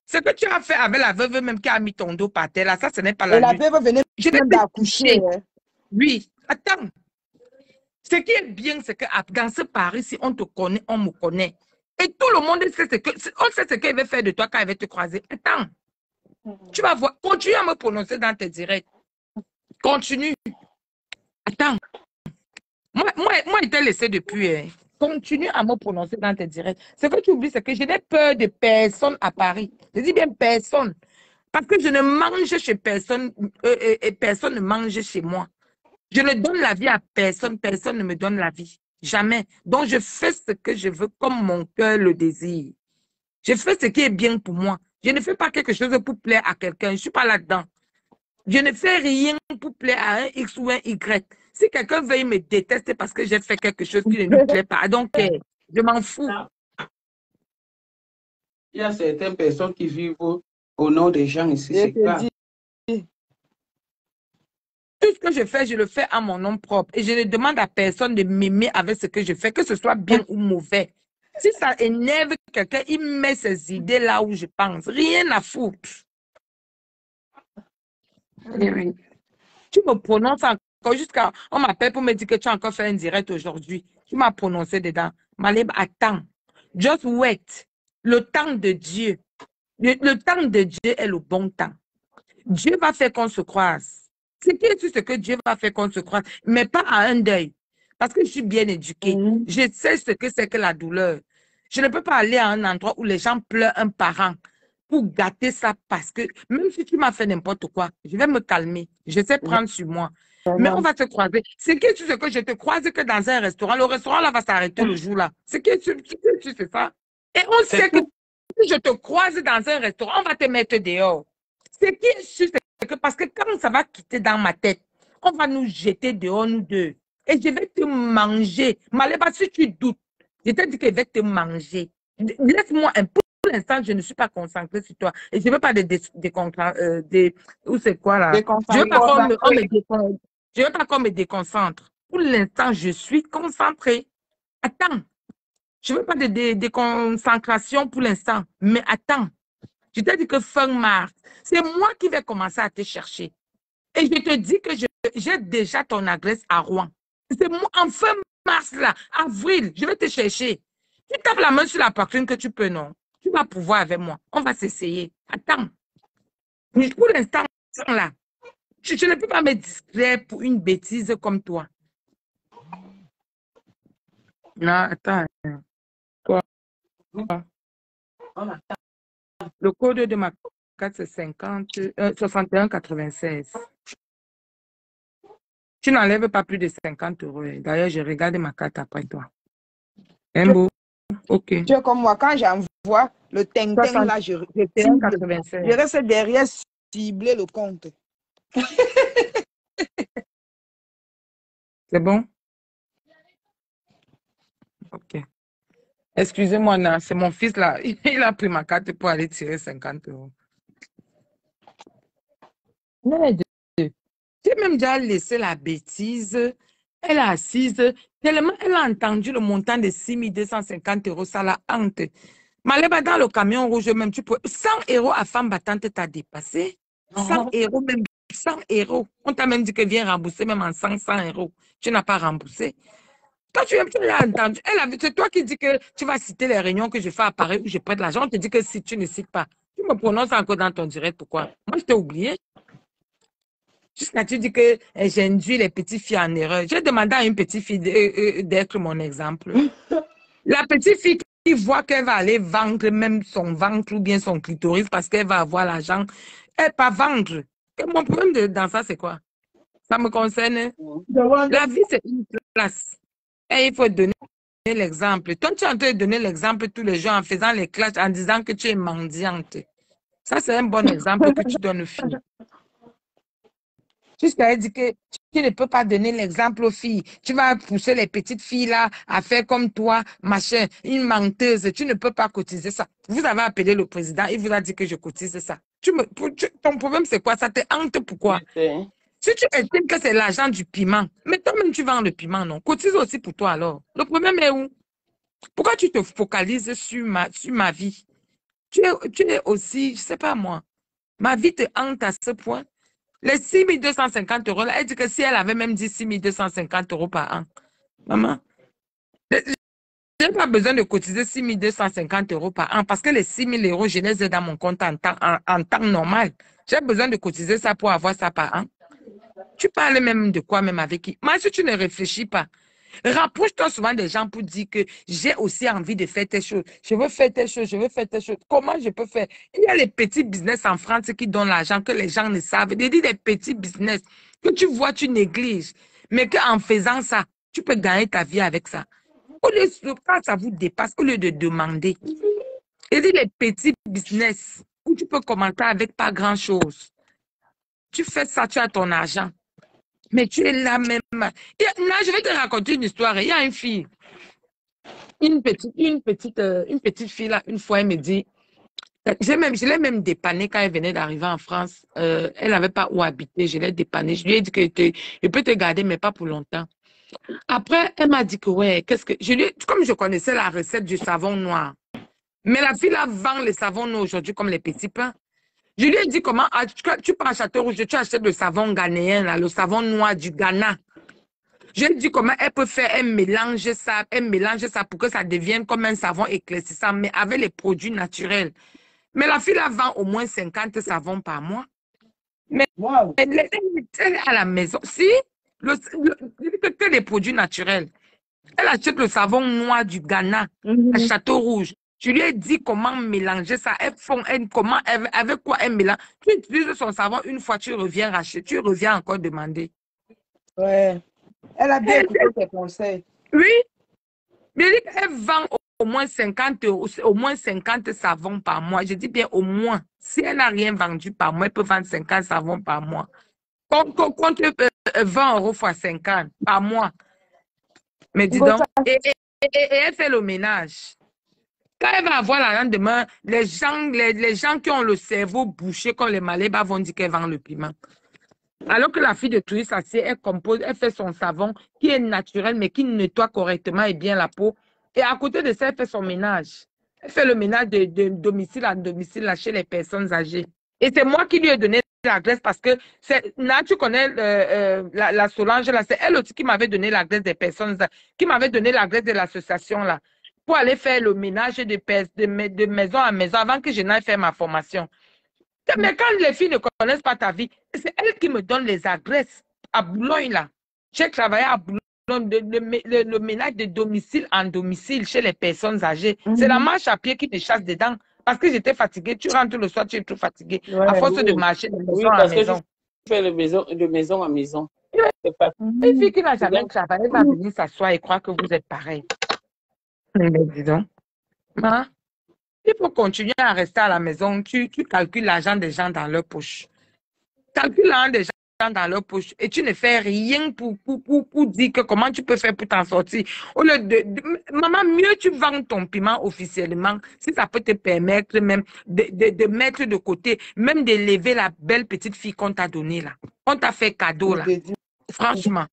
Ce que tu as fait avec la veuve même qui a mis ton dos par terre là, ça, ce n'est pas la Et la lutte. veuve venait Je vais même te d'accoucher. toucher. Hein. Oui. Attends. Ce qui est bien, c'est que dans ce Paris, si on te connaît, on me connaît. Et tout le monde sait on sait ce qu'il va faire de toi quand il va te croiser. Attends. Tu vas voir. Continue à me prononcer dans tes directs. Continue. Attends. Moi, il t'a laissé depuis. Hein. Continue à me prononcer dans tes directs. Ce que tu oublies, c'est que je n'ai peur de personne à Paris. Je dis bien personne. Parce que je ne mange chez personne et personne ne mange chez moi. Je ne donne la vie à personne, personne ne me donne la vie. Jamais. Donc, je fais ce que je veux comme mon cœur le désire. Je fais ce qui est bien pour moi. Je ne fais pas quelque chose pour plaire à quelqu'un. Je ne suis pas là-dedans. Je ne fais rien pour plaire à un X ou un Y. Si quelqu'un veut me détester parce que j'ai fait quelque chose qui ne lui plaît pas, donc je m'en fous. Il y a certaines personnes qui vivent au nom des gens ici. C'est grave. Tout ce que je fais, je le fais à mon nom propre. Et je ne demande à personne de m'aimer avec ce que je fais, que ce soit bien ou mauvais. Si ça énerve quelqu'un, il met ses idées là où je pense. Rien à foutre. Tu me prononces encore jusqu'à... On m'appelle pour me dire que tu as encore fait un direct aujourd'hui. Tu m'as prononcé dedans. Malib, attends. Just wait. Le temps de Dieu. Le temps de Dieu est le bon temps. Dieu va faire qu'on se croise. C'est ce que Dieu va faire qu'on se croise, mais pas à un deuil. Parce que je suis bien éduquée. Je sais ce que c'est que la douleur. Je ne peux pas aller à un endroit où les gens pleurent un parent pour gâter ça parce que même si tu m'as fait n'importe quoi, je vais me calmer. Je sais prendre sur moi. Mais on va se croiser. C'est ce que je te croise que dans un restaurant. Le restaurant là va s'arrêter le jour là. C'est ça. Et on sait que si je te croise dans un restaurant, on va te mettre dehors. Ce qui est sûr, c'est que parce que quand ça va quitter dans ma tête, on va nous jeter dehors, nous deux. Et je vais te manger. Maléba, si tu doutes, je t'ai dit que je vais te manger. Laisse-moi un peu. Pour l'instant, je ne suis pas concentrée sur toi. Et je ne veux pas ou c'est quoi là? Je ne veux pas qu'on me déconcentre. Pour l'instant, je suis concentrée. Attends. Je ne veux pas de déconcentration pour l'instant. Mais attends. Je t'ai dit que fin mars, c'est moi qui vais commencer à te chercher. Et je te dis que j'ai déjà ton adresse à Rouen. C'est moi, en fin mars, là, avril, je vais te chercher. Tu tapes la main sur la poitrine que tu peux, non? Tu vas pouvoir avec moi. On va s'essayer. Attends. Pour l'instant, là, je ne peux pas me distraire pour une bêtise comme toi. Non, attends. Quoi? Le code de ma carte, c'est 61,96. Tu n'enlèves pas plus de 50 €. D'ailleurs, je regarde ma carte après toi. Un beau. OK. Tu es comme moi, quand j'envoie le ting-ting, là, je reste derrière cibler le compte. C'est bon? OK. Excusez-moi, c'est mon fils là. Il a pris ma carte pour aller tirer 50 €. Mais j'ai même déjà laissé la bêtise. Elle est assise. Tellement elle a entendu le montant de 6 250 €. Ça la hante. Maleba, dans le camion rouge, même, tu peux. 100 € à femme battante t'a dépassé. 100 €, même 100 €. On t'a même dit que viens rembourser, même en 100 €. Tu n'as pas remboursé. Toi, tu l'as entendu. C'est toi qui dis que tu vas citer les réunions que je fais à Paris où je prête l'argent. On te dit que si tu ne cites pas, tu me prononces encore dans ton direct. Pourquoi? Moi, je t'ai oublié. Jusqu'à tu dis que j'induis les petites filles en erreur. J'ai demandé à une petite fille d'être mon exemple. La petite fille qui voit qu'elle va aller vendre même son ventre ou bien son clitoris parce qu'elle va avoir l'argent, elle va vendre. Et mon problème dans ça, c'est quoi? Ça me concerne. La vie, c'est une place. Et il faut donner l'exemple. Toi, tu es en train de donner l'exemple tous les jours en faisant les classes, en disant que tu es mendiante. Ça, c'est un bon exemple que tu donnes aux filles. Jusqu'à dire que tu ne peux pas donner l'exemple aux filles. Tu vas pousser les petites filles là à faire comme toi, machin, une menteuse. Tu ne peux pas cotiser ça. Vous avez appelé le président, il vous a dit que je cotise ça. Ton problème, c'est quoi? Ça te hante pourquoi? Si tu estimes que c'est l'argent du piment, mais toi-même, tu vends le piment, non? Cotise aussi pour toi, alors. Le problème est où? Pourquoi tu te focalises sur ma vie? Tu es aussi, je sais pas moi, ma vie te hante à ce point. Les 6 250 euros, là, elle dit que si elle avait même dit 6 250 euros par an, maman, je n'ai pas besoin de cotiser 6 250 euros par an parce que les 6 000 euros, je les ai dans mon compte en temps normal. J'ai besoin de cotiser ça pour avoir ça par an. Tu parles même de quoi, même avec qui? Moi, si tu ne réfléchis pas, rapproche-toi souvent des gens pour dire que j'ai aussi envie de faire telle chose. Je veux faire telle chose, je veux faire telle chose. Comment je peux faire? Il y a les petits business en France qui donnent l'argent que les gens ne savent. Il y a des petits business que tu vois, tu négliges. Mais qu'en faisant ça, tu peux gagner ta vie avec ça. Au lieu de, quand ça vous dépasse, au lieu de demander. Il y a les petits business où tu peux commencer avec pas grand-chose. Tu fais ça, tu as ton argent. Mais tu es là même. Là, je vais te raconter une histoire. Il y a une fille, une petite fille là, une fois, elle me dit, je l'ai même dépannée quand elle venait d'arriver en France. Elle n'avait pas où habiter, je l'ai dépannée. Je lui ai dit que je peux te garder, mais pas pour longtemps. Après, elle m'a dit que ouais, comme je connaissais la recette du savon noir, mais la fille là vend les savons noirs aujourd'hui comme les petits pains. Je lui ai dit comment, tu pars à Château-Rouge, tu achètes le savon ghanéen, là, le savon noir du Ghana. Je lui ai dit comment elle peut faire, elle mélange ça pour que ça devienne comme un savon éclaircissant, mais avec les produits naturels. Mais la fille, là, vend au moins 50 savons par mois. Mais Wow. elle est à la maison. Si, que les produits naturels. Elle achète le savon noir du Ghana à Château-Rouge. Je lui ai dit comment mélanger ça. Avec quoi elle mélange. Tu utilises son savon une fois, tu reviens racheter, tu reviens encore demander. Ouais. Elle a bien écouté tes conseils. Oui. Mais elle vend au moins 50 euros, au moins 50 savons par mois. Je dis bien au moins. Si elle n'a rien vendu par mois, elle peut vendre 50 savons par mois. Compte 20 euros fois 50 par mois. Mais dis donc, et elle fait le ménage. Quand elle va avoir la lendemain, les gens qui ont le cerveau bouché comme les Malébas vont dire qu'elle vend le piment. Alors que la fille de touriste, elle fait son savon qui est naturel, mais qui nettoie correctement et bien la peau. Et à côté de ça, elle fait son ménage. Elle fait le ménage de domicile à domicile là, chez les personnes âgées. Et c'est moi qui lui ai donné l'adresse parce que là, tu connais la Solange, là, c'est elle aussi qui m'avait donné l'adresse des personnes, qui m'avait donné l'adresse de l'association là, pour aller faire le ménage de maison à maison avant que je n'aille faire ma formation. Mais quand les filles ne connaissent pas ta vie, c'est elle qui me donne les adresses. À Boulogne, là, j'ai travaillé à Boulogne, le ménage de domicile en domicile chez les personnes âgées. C'est la marche à pied qui me chasse dedans. Parce que j'étais fatiguée. Tu rentres le soir, tu es tout fatiguée. Ouais, à force de marcher de maison à parce maison. que tu fais de maison à maison. Une fille qui n'a jamais travaillé va venir s'asseoir et croire que vous êtes pareil. Mais dis donc. Hein? Il faut continuer à rester à la maison. Tu calcules l'argent des gens dans leur poche. Calcule l'argent des gens dans leur poche et tu ne fais rien pour dire que comment tu peux faire pour t'en sortir. Au lieu maman, mieux tu vends ton piment officiellement si ça peut te permettre même de mettre de côté, même d'élever la belle petite fille qu'on t'a donnée là. On t'a fait cadeau là. Franchement.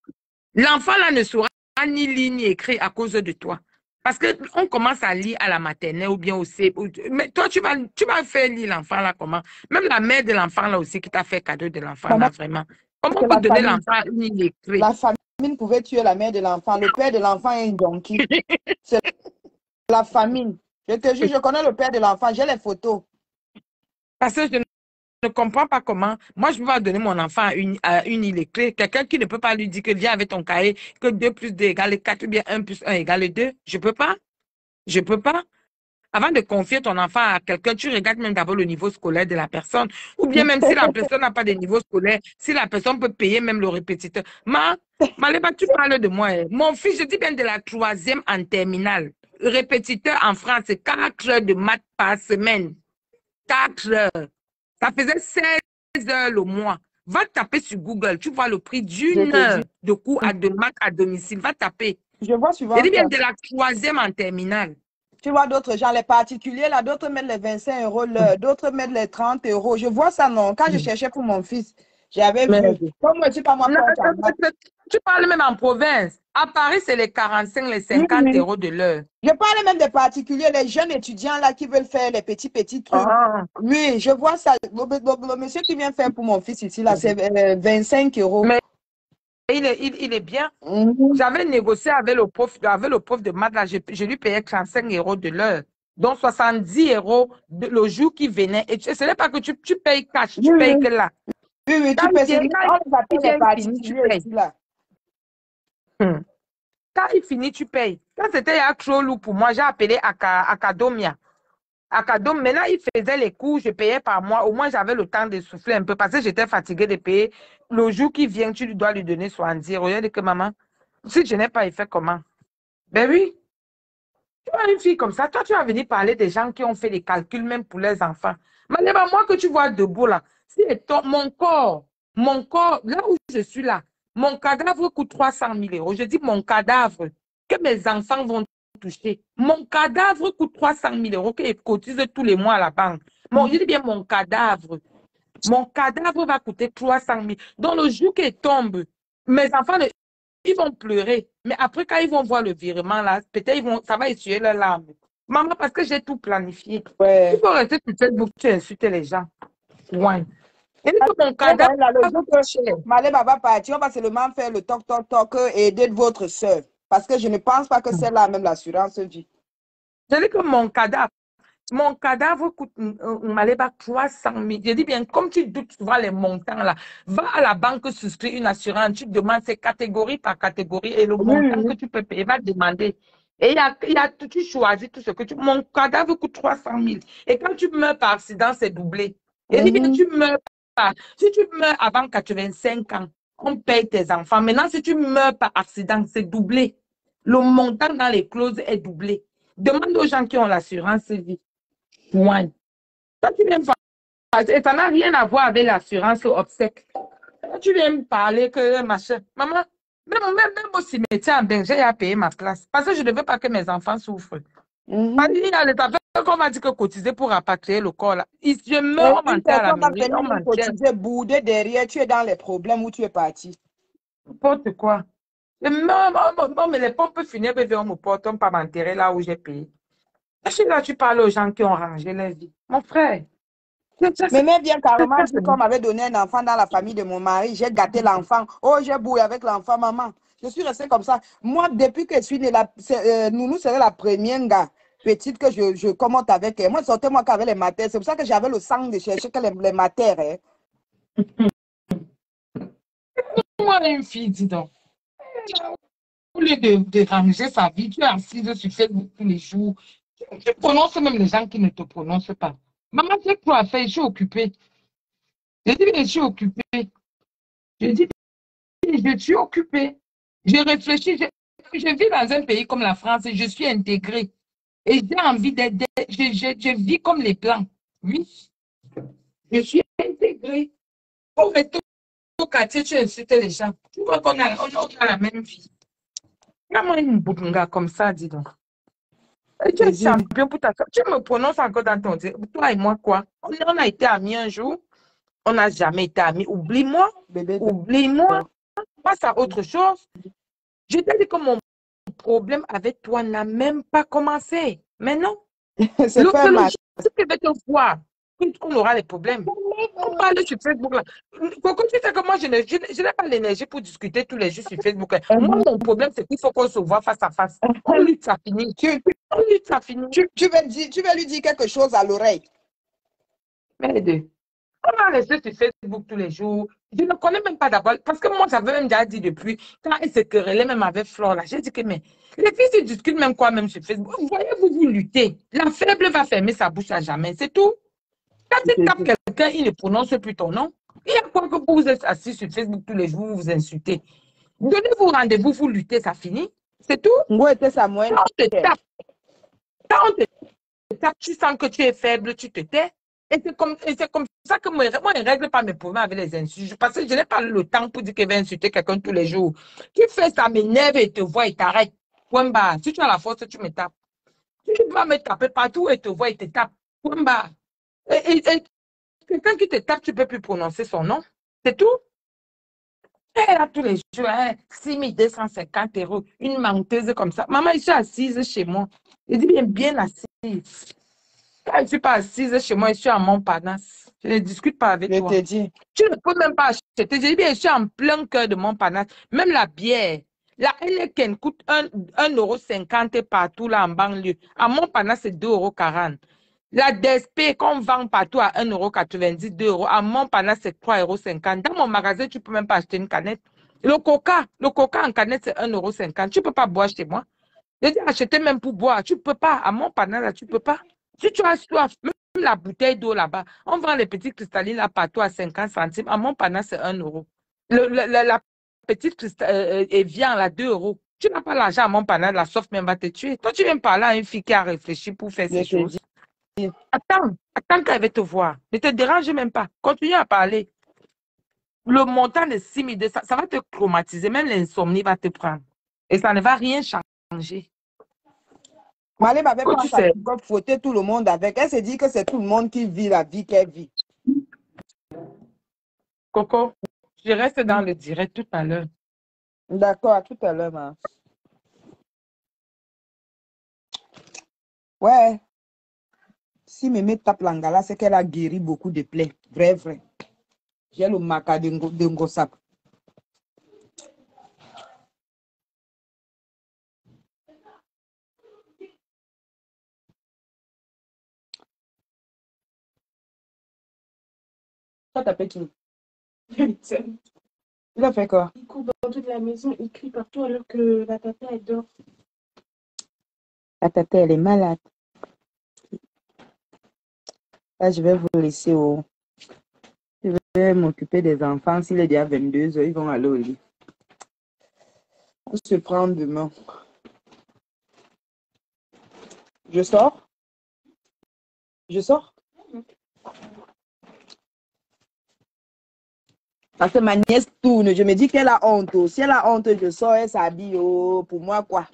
L'enfant là ne saura ni lire ni écrire à cause de toi. Parce qu'on commence à lire à la maternelle ou bien au C. Mais toi, tu vas faire lire l'enfant là comment? Même la mère de l'enfant là aussi qui t'a fait cadeau de l'enfant là, vraiment. Comment on peut donner l'enfant à une illettrée? La famine pouvait tuer la mère de l'enfant. Le père de l'enfant est un donkey. C'est la famine. Je te jure, je connais le père de l'enfant. J'ai les photos. Parce que je ne comprends pas comment. Moi, je peux pas donner mon enfant à une illettrée. Quelqu'un qui ne peut pas lui dire que viens avec ton cahier, que 2 plus 2 égale 4 ou bien 1 plus 1 égale 2. Je peux pas. Je peux pas. Avant de confier ton enfant à quelqu'un, tu regardes même d'abord le niveau scolaire de la personne. Ou bien même si la personne n'a pas de niveau scolaire, si la personne peut payer même le répétiteur. Maléba, tu parles de moi. Mon fils, je dis bien de la 3e en terminale. Répétiteur en France, c'est 4 heures de maths par semaine. 4 heures. Ça faisait 16 heures le mois. Va taper sur Google. Tu vois le prix d'une heure de cours de maths à domicile. Va taper. Je vois souvent. Je dis bien de la 3e en terminale. Tu vois d'autres gens, les particuliers, là, d'autres mettent les 25 euros l'heure, d'autres mettent les 30 euros. Je vois ça, non. Quand je cherchais pour mon fils, J'avais Mais, vu. Comme moi, je suis pas moi non, forte en maths. tu parles même en province. À Paris, c'est les 45, les 50 Oui. euros de l'heure. Je parle même des particuliers, les jeunes étudiants là qui veulent faire les petits trucs. Ah. Oui, je vois ça. Le monsieur qui vient faire pour mon fils ici, là, c'est 25 euros. Mais il est bien. Mhm. J'avais négocié avec le prof de maths, là, je lui payais 35 euros de l'heure. Donc 70 euros le jour qui venait. Et ce n'est pas que tu payes cash, Oui, tu payes oui, que là. oui, oui, Quand tu peux. il vient, On les appelle les il finit, tu particuliers payes. ici, là. Quand il finit, tu payes. Quand c'était à Cholou pour moi, j'ai appelé Academia. Maintenant, il faisait les cours, je payais par mois. Au moins, j'avais le temps de souffler un peu parce que j'étais fatiguée de payer. Le jour qui vient, tu dois lui donner 70 euros. Il dit que maman, si je n'ai pas, il fait comment? Ben oui, tu as une fille comme ça. Toi, tu vas venir parler des gens qui ont fait les calculs même pour les enfants. Mais moi que tu vois debout là, mon corps, là où je suis là, mon cadavre coûte 300 000 euros. Je dis mon cadavre, que mes enfants vont toucher. Mon cadavre coûte 300 000 euros qu'ils cotisent tous les mois à la banque. Je dis bien mon cadavre. Mon cadavre va coûter 300 000. Dans le jour qu'il tombe, mes enfants, ils vont pleurer. Mais après, quand ils vont voir le virement, là, peut-être ça va essuyer leurs larmes. Maman, parce que j'ai tout planifié. Ouais. Il faut rester sur Facebook, tu insultes les gens. Ouais. Et mon Là, cadavre le jour coûte cher. que Malé Baba partir, on va seulement faire le toc et aider votre soeur. Parce que je ne pense pas que c'est là même l'assurance vie. Je dis que mon cadavre coûte Maléba 300 000. Je dis bien, comme tu doutes souvent les montants là, va à la banque souscrire une assurance, tu demandes c'est catégorie par catégorie et le montant que tu peux payer, va demander. Et tu choisis tout ce que tu... Mon cadavre coûte 300 000. Et quand tu meurs par accident, c'est doublé. Je dis bien, si tu meurs avant 85 ans, on paye tes enfants. Maintenant, si tu meurs par accident, c'est doublé. Le montant dans les clauses est doublé. Demande aux gens qui ont l'assurance vie. Ouais. Toi, tu viens me parler, et ça n'a rien à voir avec l'assurance obsèque. Toi, tu viens me parler que machin. Maman, même au cimetière en Belgique, j'ai à payer ma place. Parce que je ne veux pas que mes enfants souffrent. Il y a les affaires qu'on m'a dit que cotiser pour rapatrier le corps là. Je meurs, on m'enterre à la mairie, on m'enterre. Bouder derrière, tu es dans les problèmes où tu es parti. N'importe quoi. Mais les pompes funèbres viennent me porter, on pas m'enterrer là où j'ai payé. Là, tu parles aux gens qui ont rangé leur vie. Mon frère. Mais même bien carrément dit qu'on m'avait donné un enfant dans la famille de mon mari, j'ai gâté l'enfant. Oh, j'ai bouillé avec l'enfant, maman. Je suis restée comme ça. Moi, depuis que je suis née, Nounou serait la première gars, petite que je commente avec elle. Moi, sortais moi qu'avec les matères. C'est pour ça que j'avais le sang de chercher que les matères. Hein. Moi, une fille, dis donc. Au lieu de ranger sa vie, tu es assise sur Facebook tous les jours. Tu prononces même les gens qui ne te prononcent pas. Maman, j'ai quoi à faire? Je suis occupée. Je dis, je suis occupée. Je dis, je suis occupée. Je réfléchis. Je vis dans un pays comme la France et je suis intégrée. Et j'ai envie d'aider. Je vis comme les Blancs. Oui. Je suis intégrée. Pour rester au quartier, tu insultes les gens. Tu vois qu'on a la même vie. Comment une boubunga comme ça, dis donc. Tu es champion pour ta... Tu me prononces encore dans ton... Toi et moi, quoi? On a été amis un jour. On n'a jamais été amis. Oublie-moi. Oublie-moi. Passe à autre chose. Je t'ai dit que mon problème avec toi n'a même pas commencé. Mais non. C'est pas mal. Je vais te voir. On aura des problèmes. On parle sur Facebook là. Pourquoi tu sais que moi, je n'ai pas l'énergie pour discuter tous les jours sur Facebook. Moi, mon problème, c'est qu'il faut qu'on se voit face à face. On lutte, ça finit. On lutte, ça finit. Tu veux lui dire quelque chose à l'oreille. Merde. On va rester sur Facebook tous les jours. Je ne connais même pas d'abord. Parce que moi, j'avais même déjà dit depuis, quand elle se querellait même avec Flore, là, j'ai dit que, mais les filles se discutent même quoi, même sur Facebook. Voyez-vous, vous luttez. La faible va fermer sa bouche à jamais. C'est tout. Quand tu tapes quelqu'un, il ne prononce plus ton nom. Il y a quoi que vous êtes assis sur Facebook tous les jours, vous vous insultez. Donnez-vous rendez-vous, vous luttez, ça finit. C'est tout. Quand on te tape, tu sens que tu es faible, tu te tais. Et c'est comme ça que moi, je ne règle pas mes problèmes avec les insultes. Parce que je n'ai pas le temps pour dire que je vais insulter quelqu'un tous les jours. Tu fais ça, m'énerve et te voit et t'arrête. Point barre. Si tu as la force, tu me tapes. Tu vas me taper partout et te voit et te tape. Point barre. Et quelqu'un qui te tape, tu ne peux plus prononcer son nom. C'est tout. Elle a tous les jours, hein, 6 250 €. Une menteuse comme ça. Maman, je suis assise chez moi. Je dis bien assise. Quand je ne suis pas assise chez moi, je suis en Montparnasse. Je ne discute pas avec toi. Je te dis. Tu ne peux même pas acheter. Je dis bien, je suis en plein cœur de Montparnasse. Même la bière. La Heineken coûte 1,50 € partout là en banlieue. À Montparnasse, c'est 2,40 €. La DSP qu'on vend partout à 1,90 €, 2 €. À Montparnasse, c'est 3,50 €. Dans mon magasin, tu ne peux même pas acheter une canette. Le coca en canette, c'est 1,50 €. Tu ne peux pas boire chez moi. Je dis acheter même pour boire. Tu ne peux pas. À Montparnasse, là, tu ne peux pas. Si tu as soif, même la bouteille d'eau là-bas, on vend les petites cristallines là partout à 50 centimes. À Montparnasse, c'est 1 €. La petite cristalline Evian là, 2 €. Tu n'as pas l'argent à Montparnasse, la soif même va te tuer. Toi, tu viens parler à une fille qui a réfléchi pour faire ces Je te choses. dis. Attends qu'elle va te voir. Ne te dérange même pas. Continue à parler. Le montant de 6 200, ça va te traumatiser. Même l'insomnie va te prendre. Et ça ne va rien changer. Malé m'avait Quand pas tu sais, fouetter tout le monde avec. Elle se dit que c'est tout le monde qui vit la vie qu'elle vit. Coco, je reste dans le direct tout à l'heure. D'accord, à tout à l'heure, ma. Ouais. Si Mémé tape l'angala, c'est qu'elle a guéri beaucoup de plaies. Vrai, vrai. J'ai le maca de Ngosap. Ça t'appelle qui? Il a fait quoi? Il court dans toute la maison, il crie partout alors que la tata elle dort. La tata, elle est malade. Là, je vais vous laisser au... Je vais m'occuper des enfants. S'il est déjà 22 h, ils vont aller au lit. On se prend demain. Je sors? Je sors? Parce que ma nièce tourne. Je me dis qu'elle a honte. Si elle a honte, je sors, elle s'habille. Oh, pour moi, quoi?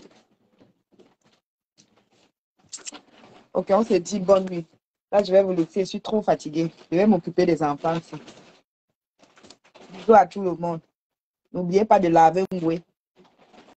Ok, on se dit bonne nuit. Là, je vais vous laisser. Je suis trop fatiguée. Je vais m'occuper des enfants. Bisous à tout le monde. N'oubliez pas de laver un bouet.